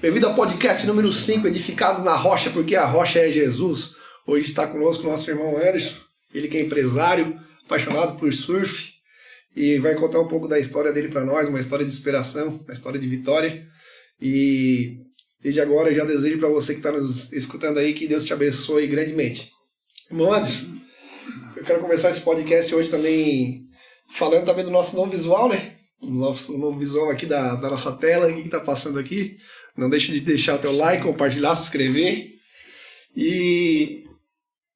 Bem-vindo ao podcast número 5, Edificados na Rocha, porque a rocha é Jesus. Hoje está conosco o nosso irmão Anderson, ele que é empresário, apaixonado por surf, e vai contar um pouco da história dele para nós, uma história de inspiração, uma história de vitória. E desde agora eu já desejo para você que está nos escutando aí que Deus te abençoe grandemente. Irmão Anderson, eu quero começar esse podcast hoje também falando também do nosso novo visual, né? O novo visual aqui da nossa tela, que está passando aqui. Não deixe de deixar o teu like, compartilhar, se inscrever. E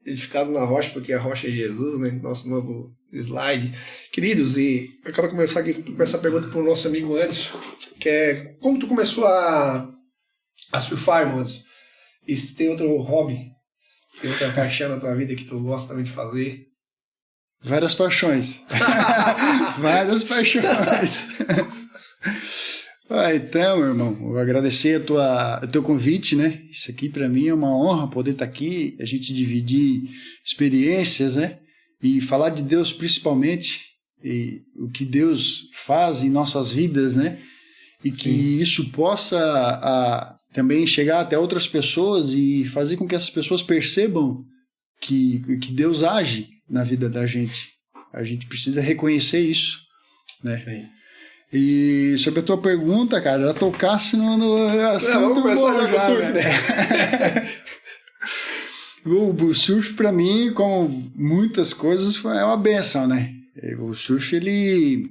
Edificados na Rocha, porque a rocha é Jesus, né? Nosso novo slide. Queridos, e eu quero começar aqui com essa pergunta para o nosso amigo Anderson, que é: como tu começou a surfar, irmão Anderson? E se tu tem outro hobby, tem outra paixão na tua vida que tu gosta também de fazer? Várias paixões. Várias paixões. Então, meu irmão, eu agradecer o teu convite, né? Isso aqui para mim é uma honra poder estar aqui, a gente dividir experiências, né? E falar de Deus principalmente, e o que Deus faz em nossas vidas, né? E que isso possa também chegar até outras pessoas e fazer com que essas pessoas percebam que Deus age na vida da gente. A gente precisa reconhecer isso, né? Bem. E sobre a tua pergunta, cara, já tocasse no assunto. Vamos começar já com o surf, né? O surf, para mim, como muitas coisas, é uma benção, né? O surf, ele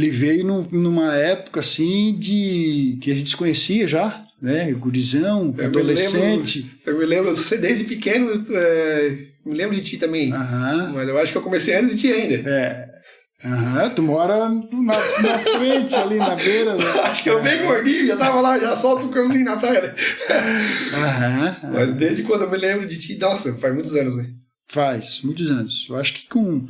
veio numa época, assim, que a gente se conhecia já, né? Gurizão, adolescente. Eu me lembro, você desde pequeno, me lembro de ti também. Mas eu acho que eu comecei antes de ti ainda. Tu mora na frente ali, na beira. Né? Acho que eu bem gordinho, já tava lá, já solto o cãozinho na praia, né? Mas desde quando eu me lembro de ti, nossa, faz muitos anos, né? Faz, muitos anos. Eu acho que com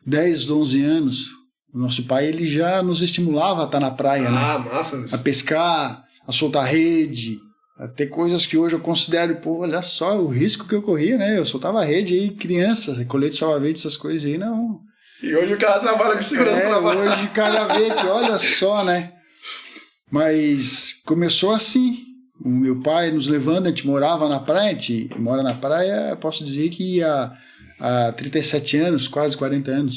10, 11 anos, o nosso pai, ele já nos estimulava a estar na praia, né? Massa. A pescar, a soltar rede, a ter coisas que hoje eu considero, olha só o risco que eu corria, né? Eu soltava rede aí, criança, colete salva-verde, essas coisas aí, não... E hoje o cara trabalha com segurança do trabalho. Hoje o cara vê que, olha só, né? Mas começou assim. O meu pai nos levando, a gente morava na praia, a gente mora na praia, posso dizer que há 37 anos, quase 40 anos,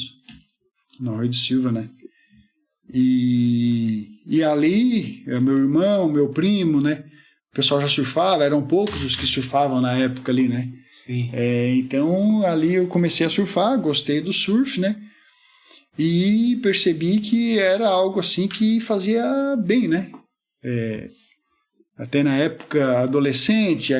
no Rio de Silva, né? E ali, meu irmão, meu primo, né? O pessoal já surfava, eram poucos os que surfavam na época ali, né? Sim. Então ali eu comecei a surfar, gostei do surf, né? E percebi que era algo assim que fazia bem, né? Até na época adolescente,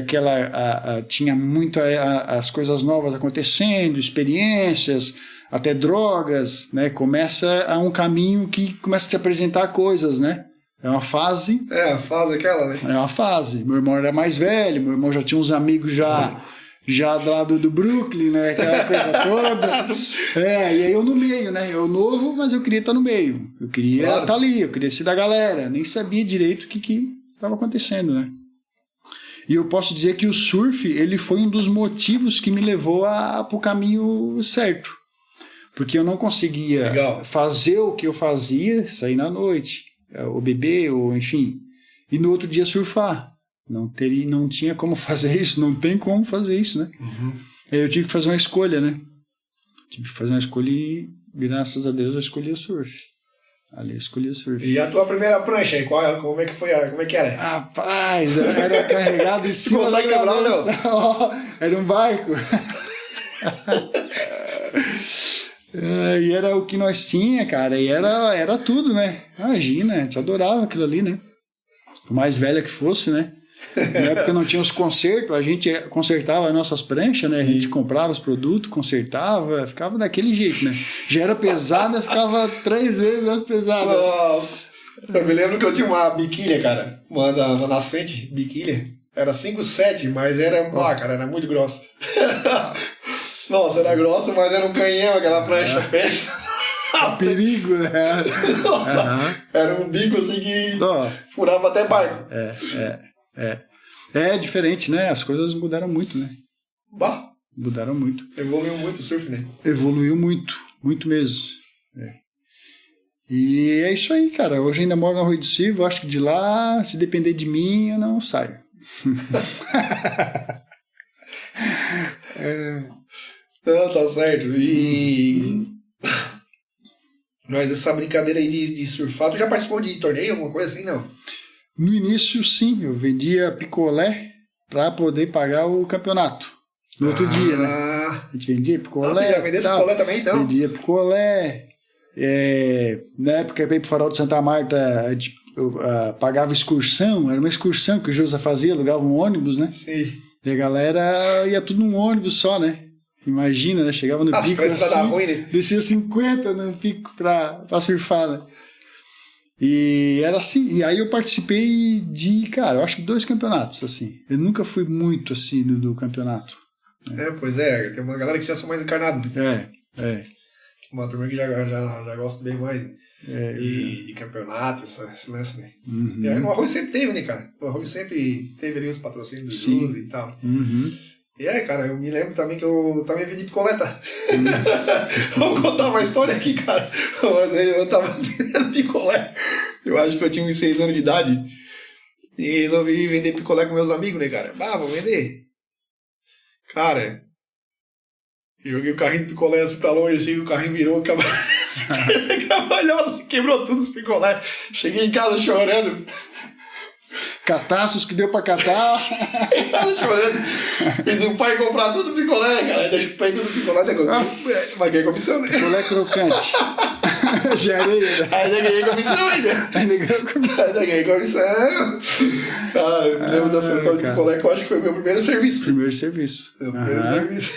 tinha muito as coisas novas acontecendo, experiências, até drogas, né? Começa a um caminho que começa a te apresentar coisas, né? É uma fase. É, a fase aquela, né? É uma fase. Meu irmão era mais velho, meu irmão já tinha uns amigos já do lado do Brooklyn, né? Aquela coisa toda. E aí eu no meio, né? Eu novo, mas eu queria estar no meio. Eu queria estar ali, eu queria ser da galera. Nem sabia direito o que estava acontecendo, né? E eu posso dizer que o surf, ele foi um dos motivos que me levou para o caminho certo. Porque eu não conseguia fazer o que eu fazia, sair na noite, ou beber, ou enfim, e no outro dia surfar. Não tinha como fazer isso, não tem como fazer isso, né? Aí eu tive que fazer uma escolha, né? Tive que fazer uma escolha e, graças a Deus, eu escolhi o surf. Ali eu escolhi o surf. E a tua primeira prancha aí, como é que foi? Como é que era? Rapaz, era carregado em cima. Você consegue lembrar ou não? Era um barco. E era o que nós tinha, cara, e era tudo, né? Imagina, a gente adorava aquilo ali, né? Por mais velha que fosse, né? Na época não tinha os consertos, a gente consertava as nossas pranchas, né? A gente comprava os produtos, consertava, ficava daquele jeito, né? Já era pesada, ficava 3 vezes mais pesada. Eu me lembro que eu tinha uma biquília, cara, uma nascente biquília, era 5,7, mas era, cara, era muito grossa. Nossa, era grossa, mas era um canhão, aquela prancha pesa. Perigo, né? Nossa, era um bico assim que furava até barco. É diferente, né? As coisas mudaram muito, né? Mudaram muito. Evoluiu muito o surf, né? Evoluiu muito, muito mesmo. E é isso aí, cara. Hoje ainda moro na Rua do Silva. Acho que de lá, se depender de mim, eu não saio. Não, tá certo. Mas essa brincadeira aí de surfar, tu já participou de torneio, alguma coisa assim, não? No início, sim. Eu vendia picolé para poder pagar o campeonato. No outro dia, né? A gente vendia picolé. Tu já vendeu picolé também, então? Vendia picolé. Na época, eu veio pro Farol de Santa Marta, a gente pagava excursão. Era uma excursão que o Josa fazia, alugava um ônibus, né? Sim. E a galera ia tudo num ônibus só, né? Imagina, né? Chegava no pico assim, ruim, né? Descia 50 no pico pra surfar, né? E era assim. E aí eu participei de, cara, eu acho que 2 campeonatos, assim. Eu nunca fui muito, assim, do campeonato. Pois é. Tem uma galera que já são mais encarnados. É. Uma turma que já gosta bem mais de campeonato, esse lance, né? Uhum. E aí no Arroio sempre teve, né, cara? O Arroio sempre teve ali os patrocínios dos Jus e tal. Uhum. E cara, eu me lembro também que eu também vendi picolé, tá? Vou contar uma história aqui, cara. Mas eu tava vendendo picolé. Eu acho que eu tinha uns 6 anos de idade. E resolvi vender picolé com meus amigos, né, cara? Vou vender. Cara, joguei o carrinho de picolé assim pra longe, assim, o carrinho virou, cavalhola, assim, quebrou tudo os picolé. Cheguei em casa chorando. Cataços que deu pra catar. Em casa chorando. Fiz o pai comprar tudo picolé, cara. Aí deixa o pai tudo picolé, mas ganhei comissão, né? Picolé crocante. De areia, né? Ainda ganhei comissão ainda. Ainda ganhei comissão. Cara, eu me lembro dessa história de picolé que eu acho que foi o meu primeiro serviço. Primeiro serviço. Meu primeiro serviço.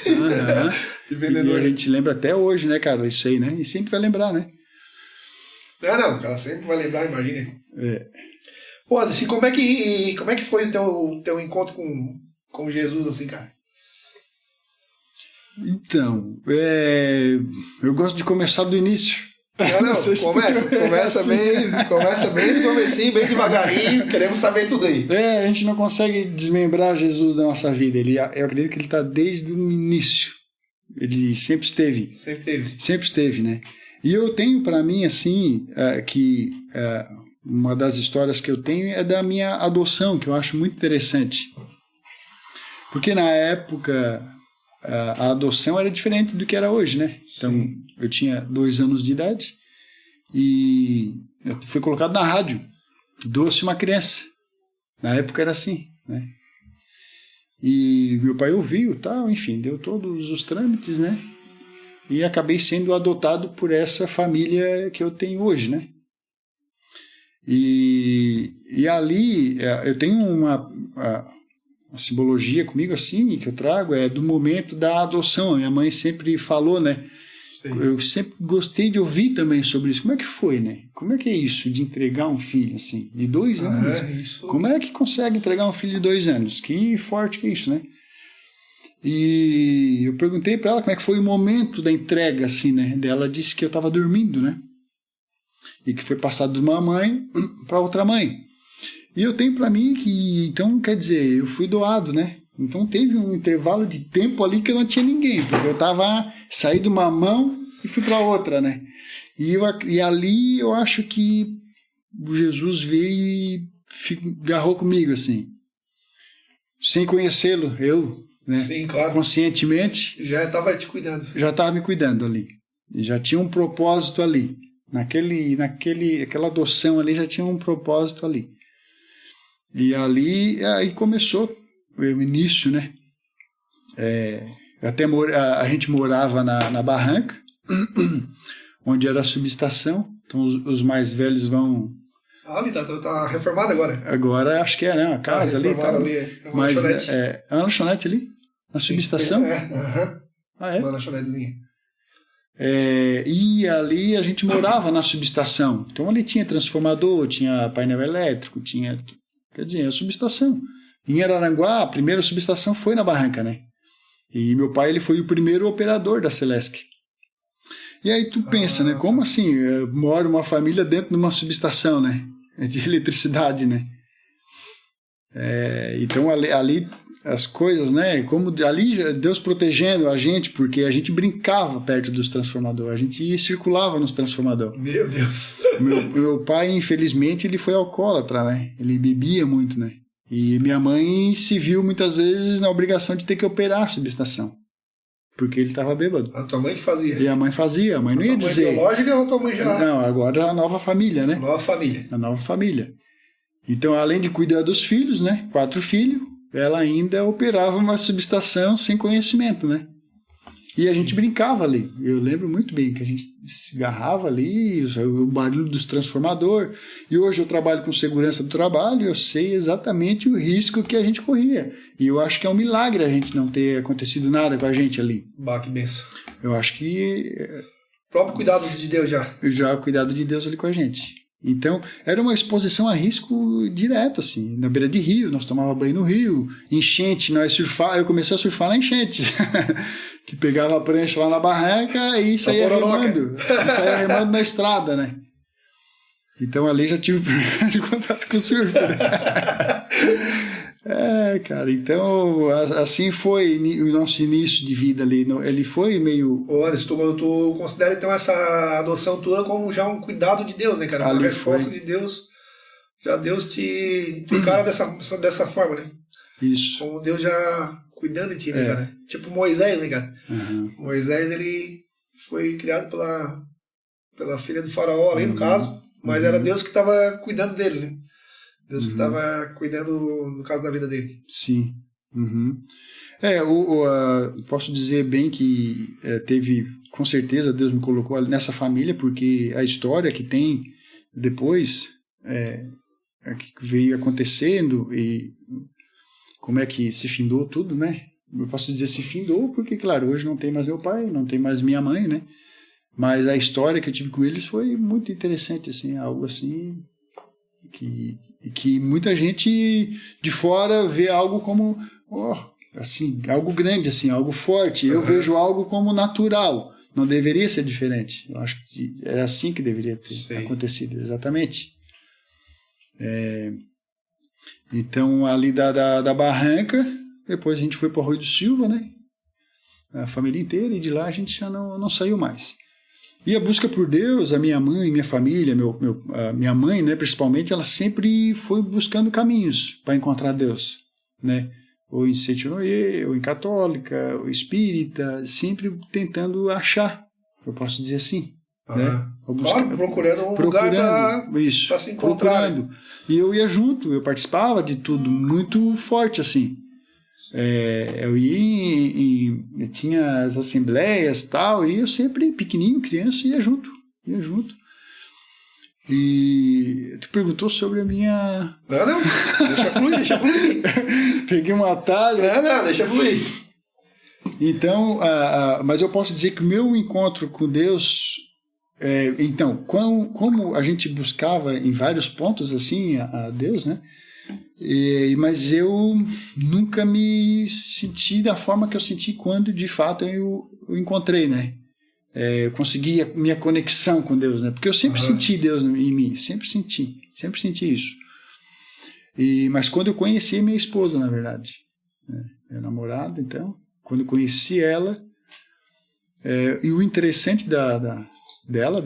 De vendedor. E a gente lembra até hoje, né, cara? Isso aí, né? E sempre vai lembrar, né? Não, o cara sempre vai lembrar, imagina. Pô, assim, como é que foi o teu encontro com Jesus, assim, cara? Então, eu gosto de começar do início. Não, começa bem do comecinho, bem devagarinho, queremos saber tudo aí. A gente não consegue desmembrar Jesus da nossa vida. Eu acredito que ele está desde o início. Ele sempre esteve. Sempre esteve, né? E eu tenho para mim, assim, que uma das histórias que eu tenho é da minha adoção, que eu acho muito interessante. Porque na época a adoção era diferente do que era hoje, né? Então, eu tinha 2 anos de idade e eu fui colocado na rádio, doce uma criança. Na época era assim, né? E meu pai ouviu, tal, enfim, deu todos os trâmites, né? E acabei sendo adotado por essa família que eu tenho hoje, né? E ali eu tenho uma simbologia comigo assim, que eu trago, do momento da adoção. A minha mãe sempre falou, né? Sim. Eu sempre gostei de ouvir também sobre isso. Como é que foi, né? Como é que é isso de entregar um filho assim, de 2 anos? Isso. Como é que consegue entregar um filho de 2 anos? Que forte que é isso, né? E eu perguntei para ela como é que foi o momento da entrega, assim, né? Ela disse que eu estava dormindo, né? E que foi passado de uma mãe para outra mãe. E eu tenho para mim que, então, quer dizer, eu fui doado, né? Então teve um intervalo de tempo ali que eu não tinha ninguém, porque eu saí de uma mão e fui para outra, né? E ali eu acho que Jesus veio e agarrou comigo, assim. Sem conhecê-lo, né? Sim, claro. Conscientemente. Já estava te cuidando. Já estava me cuidando ali. E já tinha um propósito ali. Aquela adoção ali já tinha um propósito ali. E ali aí começou o início, né? A gente morava na barranca, onde era a subestação. Então os mais velhos vão... Ali tá reformado agora. Agora acho que né? A casa ali. Tá, ali. Uma lanchonete. É uma lanchonete ali? Na subestação? Ah, é? Uma lanchonetezinha. E ali a gente morava na subestação. Então ali tinha transformador, tinha painel elétrico, tinha... Quer dizer, a subestação. Em Araranguá, a primeira subestação foi na barranca, né? E meu pai ele foi o primeiro operador da Celesc. E aí tu pensa, né? Como assim? Mora uma família dentro de uma subestação, né? De eletricidade, né? Então ali as coisas, né? Como ali Deus protegendo a gente, porque a gente brincava perto dos transformadores, a gente circulava nos transformadores. Meu Deus. Meu pai, infelizmente, ele foi alcoólatra, né? Ele bebia muito, né? E minha mãe se viu muitas vezes na obrigação de ter que operar a subestação, porque ele estava bêbado. A tua mãe que fazia? E a mãe fazia, a mãe não ia dizer. A tua mãe biológica ou a tua mãe já? Não, agora a nova família, né? Nova família. A nova família. Então, além de cuidar dos filhos, né? 4 filhos, ela ainda operava uma subestação sem conhecimento, né? E a gente brincava ali. Eu lembro muito bem que a gente se agarrava ali, o barulho dos transformadores. E hoje eu trabalho com segurança do trabalho, eu sei exatamente o risco que a gente corria. E eu acho que é um milagre a gente não ter acontecido nada com a gente ali. Bah, que benção. Eu acho que... O próprio cuidado de Deus já. Já o cuidado de Deus ali com a gente. Então, era uma exposição a risco direto, assim, na beira de rio, nós tomávamos banho no rio, enchente, nós surfávamos, eu comecei a surfar na enchente, que pegava a prancha lá na barranca e saía remando na estrada, né? Então, ali já tive o primeiro contato com o surf. Cara, então, assim foi o nosso início de vida ali, ele foi meio... Ô Anderson, tu considera então essa adoção tua como já um cuidado de Deus, né, cara? Uma resposta de Deus, já Deus te encara dessa forma, né? Isso. Como Deus já cuidando de ti, né, cara? Tipo Moisés, né, cara? Uhum. Moisés, ele foi criado pela filha do faraó ali, no caso, mas era Deus que estava cuidando dele, né? Deus que estava cuidando, no caso, da vida dele. Sim. Uhum. Posso dizer bem que teve, com certeza, Deus me colocou nessa família, porque a história que tem depois, que veio acontecendo e como é que se findou tudo, né? Eu posso dizer se findou, porque, claro, hoje não tem mais meu pai, não tem mais minha mãe, né? Mas a história que eu tive com eles foi muito interessante, assim, algo assim... que muita gente de fora vê algo como assim, algo grande, assim, algo forte. Eu vejo algo como natural, não deveria ser diferente. Eu acho que era assim que deveria ter acontecido, exatamente. Então, ali da barranca, depois a gente foi para o Arroio do Silva, né? A família inteira, e de lá a gente já não saiu mais. E a busca por Deus, a minha mãe, minha família, minha mãe, né, principalmente, ela sempre foi buscando caminhos para encontrar Deus, né? Ou em Setionoye, ou em católica, ou espírita, sempre tentando achar, eu posso dizer assim. Né? Procurando um lugar para se encontrar. Procurando. E eu ia junto, eu participava de tudo, muito forte assim. Eu ia tinha as assembleias e tal, e eu sempre, pequenininho, criança, ia junto. E tu perguntou sobre a minha... Não, deixa fluir. Peguei um atalho. Não, deixa fluir. Então, mas eu posso dizer que o meu encontro com Deus... então, como a gente buscava em vários pontos assim a Deus, né? Mas eu nunca me senti da forma que eu senti quando de fato eu encontrei, né? Eu consegui a minha conexão com Deus, né? Porque eu sempre senti Deus em mim, sempre senti isso. Mas quando eu conheci minha esposa, na verdade, né? Minha namorada, então, quando eu conheci ela, e o interessante da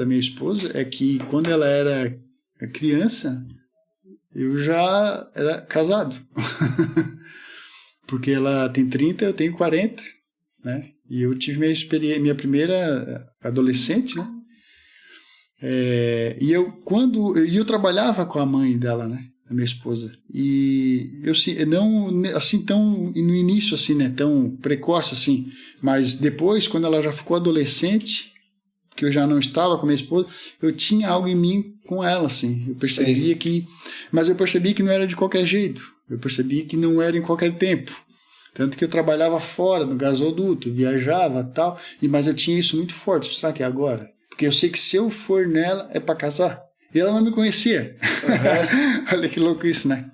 minha esposa, é que quando ela era criança, eu já era casado. Porque ela tem 30, eu tenho 40, né? E eu tive minha primeira adolescente, né? E eu trabalhava com a mãe dela, né? A minha esposa. E eu não assim tão no início assim, né? Tão precoce assim, mas depois, quando ela já ficou adolescente, que eu já não estava com a minha esposa, eu tinha algo em mim com ela, assim. Eu percebia mas eu percebi que não era de qualquer jeito. Eu percebi que não era em qualquer tempo. Tanto que eu trabalhava fora, no gasoduto, viajava e tal, mas eu tinha isso muito forte. Será que é agora? Porque eu sei que se eu for nela, é para casar. E ela não me conhecia. Olha que louco isso, né?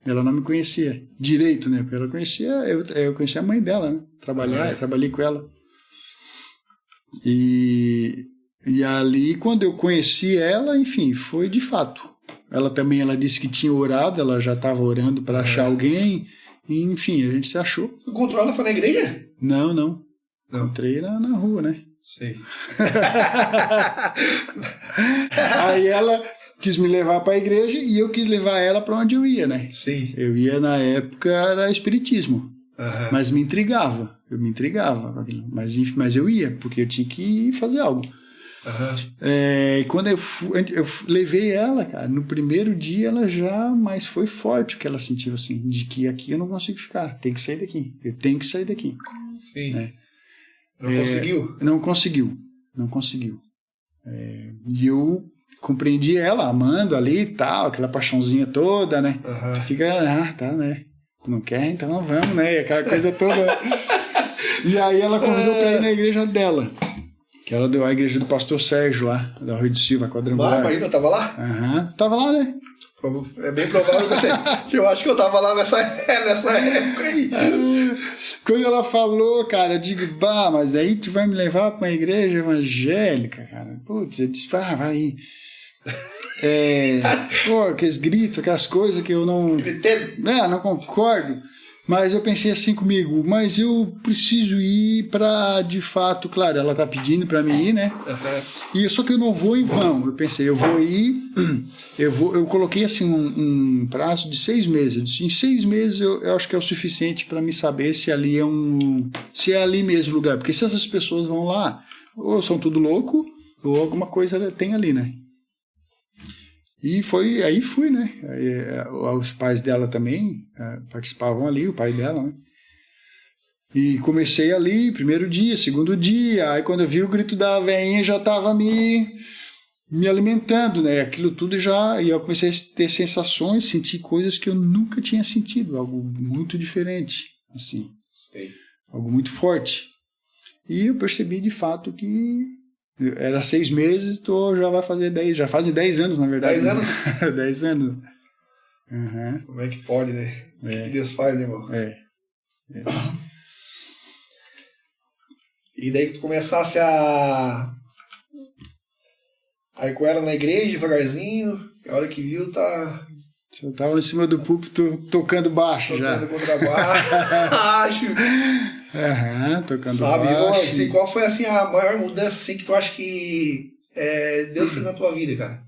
Ela não me conhecia direito, né? Porque ela conhecia, eu conhecia a mãe dela, né? Trabalhei com ela. E ali, quando eu conheci ela, enfim, foi de fato. Ela disse que tinha orado, ela já estava orando para achar alguém, E, enfim, a gente se achou. O encontrou ela foi na igreja? Não. Encontrei na rua, né? Sei. Aí ela quis me levar para a igreja e eu quis levar ela para onde eu ia, né? Sim. Eu ia, na época, era espiritismo. Aham. Mas me intrigava. Eu me intrigava com aquilo. Mas eu ia, porque eu tinha que fazer algo. Aham. E quando eu levei ela, cara, no primeiro dia ela já, mas foi forte o que ela sentiu, assim, de que aqui eu não consigo ficar, tenho que sair daqui, eu tenho que sair daqui. Sim. Né? Não conseguiu? Não conseguiu. E eu compreendi ela, amando ali e tal, aquela paixãozinha toda, né? Aham. Tu fica, tá, né? Tu não quer, então não vamos, né? Aquela coisa toda. E aí ela convidou pra ir na igreja dela. Que era a igreja do pastor Sérgio lá, da Rui de Silva, quadrangular. Imagina, eu tava lá? Aham, tava lá, né? É bem provável que eu acho que eu tava lá nessa época aí. Quando ela falou, cara, eu digo, mas daí tu vai me levar pra uma igreja evangélica, cara. Putz, eu disse, vai. Aqueles gritos, aquelas coisas que eu não concordo. Mas eu pensei assim comigo, mas eu preciso ir para, de fato, claro, ela tá pedindo para mim ir, né? E só que eu não vou em vão. Eu pensei, eu vou ir, eu coloquei assim um prazo de 6 meses. Eu disse, em 6 meses eu acho que é o suficiente para me saber se ali se é ali mesmo o lugar. Porque se essas pessoas vão lá, ou são tudo louco, ou alguma coisa tem ali, né? E aí fui, né? Os pais dela também participavam ali, o pai dela, né? E comecei ali, primeiro dia, segundo dia. Aí quando eu vi o grito da velhinha, já estava me alimentando, né? Aquilo tudo já... E eu comecei a ter sensações, sentir coisas que eu nunca tinha sentido. Algo muito diferente, assim. Sei. Algo muito forte. E eu percebi, de fato, que... Era 6 meses, já vai fazer 10, já fazem 10 anos, na verdade. 10 anos? 10 anos. Uhum. Como é que pode, né? O que Deus faz, irmão? E daí que tu começasse a ir com ela na igreja, devagarzinho, a hora que viu, tá... Você tava em cima do púlpito tocando baixo já. Tocando contrabaixo. Tocando sabe, baixo. Assim, qual foi assim, a maior mudança assim, que tu acha que Deus fez na tua vida, cara?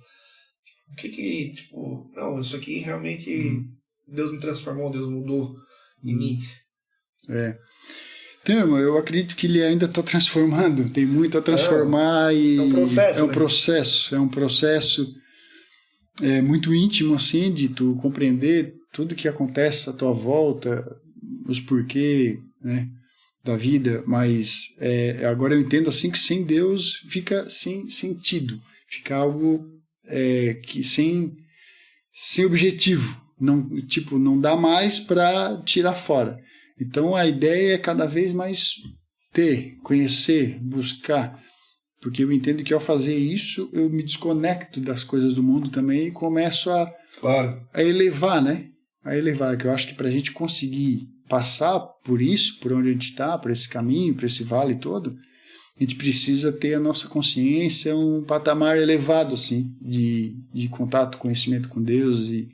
O que tipo, não, isso aqui realmente Deus me transformou, Deus mudou em mim. Então, irmão, eu acredito que ele ainda está transformando, tem muito a transformar é um processo, é um processo muito íntimo, assim, de tu compreender tudo que acontece à tua volta, os porquê, né, da vida, mas agora eu entendo assim que sem Deus fica sem sentido, fica algo que sem objetivo, não dá mais para tirar fora. Então a ideia é cada vez mais conhecer, buscar, porque eu entendo que ao fazer isso eu me desconecto das coisas do mundo também e começo a elevar, né? A elevar, que eu acho que para a gente conseguir passar por isso, por onde a gente está, por esse caminho, por esse vale todo, a gente precisa ter a nossa consciência um patamar elevado, assim, de contato, conhecimento com Deus e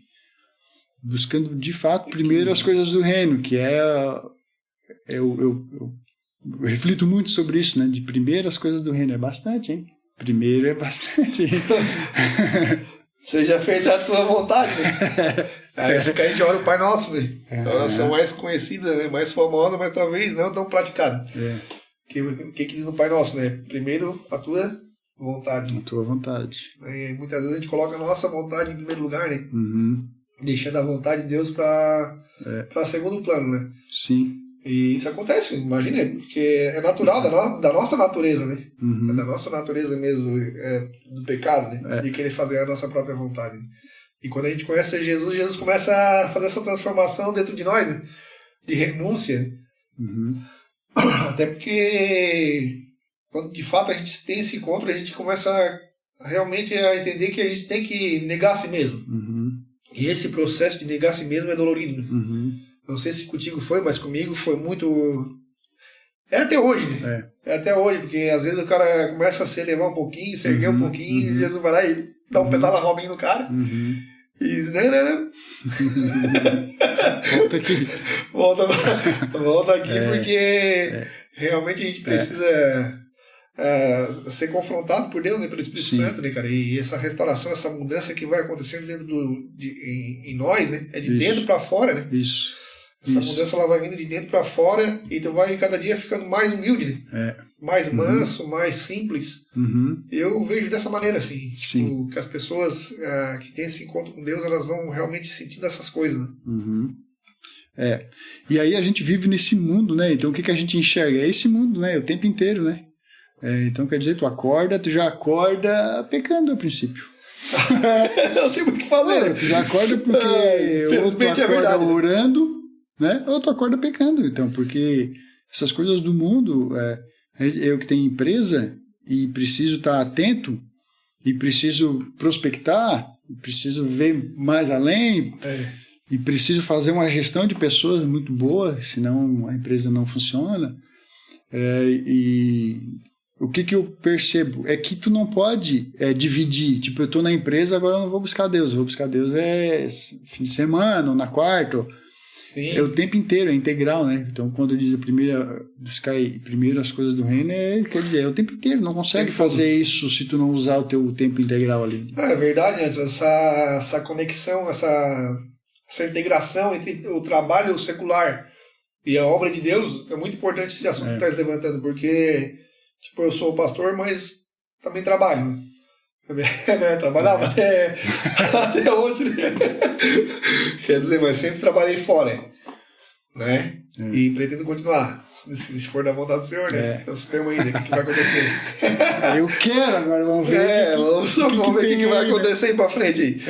buscando, de fato, primeiro as coisas do reino, que eu reflito muito sobre isso, né? De primeiro as coisas do reino. É bastante, hein? Primeiro é bastante, hein? Seja feita a tua vontade, né? Essa que a gente ora o Pai Nosso, né? A oração mais conhecida, né? Mais famosa, mas talvez não tão praticada. O que diz no Pai Nosso, né? Primeiro a tua vontade. A tua vontade. E muitas vezes a gente coloca a nossa vontade em primeiro lugar, né? Uhum. Deixando a vontade de Deus para segundo plano, né? Sim. E isso acontece, imagina, porque é natural da nossa natureza, né? Uhum. É da nossa natureza mesmo, do pecado, né? De querer fazer a nossa própria vontade. Né? E quando a gente conhece Jesus, Jesus começa a fazer essa transformação dentro de nós, né? De renúncia. Né? Uhum. Até porque quando de fato a gente tem esse encontro, a gente começa realmente a entender que a gente tem que negar a si mesmo. Uhum. E esse processo de negar a si mesmo é dolorido. Né? Uhum. Não sei se contigo foi, mas comigo foi muito... É até hoje, né? É até hoje, porque às vezes o cara começa a se elevar um pouquinho, se erguer um pouquinho, e Jesus vai lá e dá um pedala robinho no cara. E diz, não. Volta aqui. volta aqui, porque realmente a gente precisa ser confrontado por Deus, né, pelo Espírito Santo, né, cara? E essa restauração, essa mudança que vai acontecendo dentro em nós, né? É de dentro para fora, né? Essa mudança ela vai vindo de dentro para fora e tu vai cada dia ficando mais humilde, né? Mais manso, mais simples. Eu vejo dessa maneira, assim. Tipo, que as pessoas que têm esse encontro com Deus, elas vão realmente sentindo essas coisas, né? E aí a gente vive nesse mundo, né? Então o que a gente enxerga? É esse mundo, né? O tempo inteiro, né? Então quer dizer, tu já acorda pecando a princípio. Não tem muito o que fazer. Tu já acorda porque ou tu acorda orando, né? Ou tu acorda pecando. Então, porque essas coisas do mundo, eu que tenho empresa e preciso estar atento e preciso prospectar, preciso ver mais além e preciso fazer uma gestão de pessoas muito boa, senão a empresa não funciona. E o que eu percebo é que tu não pode dividir. Tipo, eu estou na empresa, agora eu não vou buscar Deus. Eu vou buscar Deus fim de semana ou na quarta. É o tempo inteiro, é integral, né? Então, quando diz buscar primeiro as coisas do reino, quer dizer, é o tempo inteiro. Não consegue fazer isso se tu não usar o teu tempo integral ali. É verdade, Anderson. Essa conexão, essa integração entre o trabalho secular e a obra de Deus é muito importante esse assunto que tu estás levantando, porque tipo, eu sou pastor, mas também trabalho, né? Trabalhava até ontem, né? Quer dizer, mas sempre trabalhei fora, né? E pretendo continuar, se for da vontade do Senhor, né? Não sabemos ainda o que vai acontecer. Eu quero, agora vamos ver. Vamos ver o que vai acontecer aí pra frente.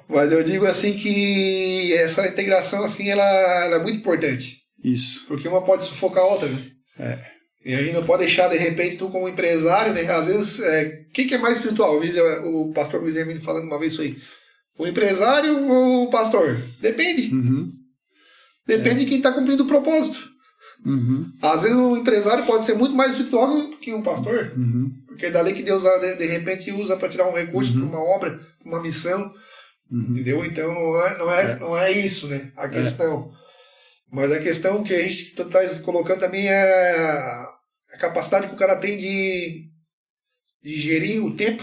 Mas eu digo assim que essa integração assim, ela é muito importante. Isso. Porque uma pode sufocar a outra, né? E a gente não pode deixar, de repente, tu como empresário, né? Às vezes, que é mais espiritual? O pastor Luiz Hermínio falando uma vez isso aí. O empresário ou o pastor? Depende. Depende de quem está cumprindo o propósito. Às vezes o empresário pode ser muito mais espiritual do que um pastor. Porque é dali que Deus, de repente, usa para tirar um recurso para uma obra, para uma missão. Entendeu? Então não é isso, né? A questão. Mas a questão que a gente está colocando também é a capacidade que o cara tem de gerir o tempo.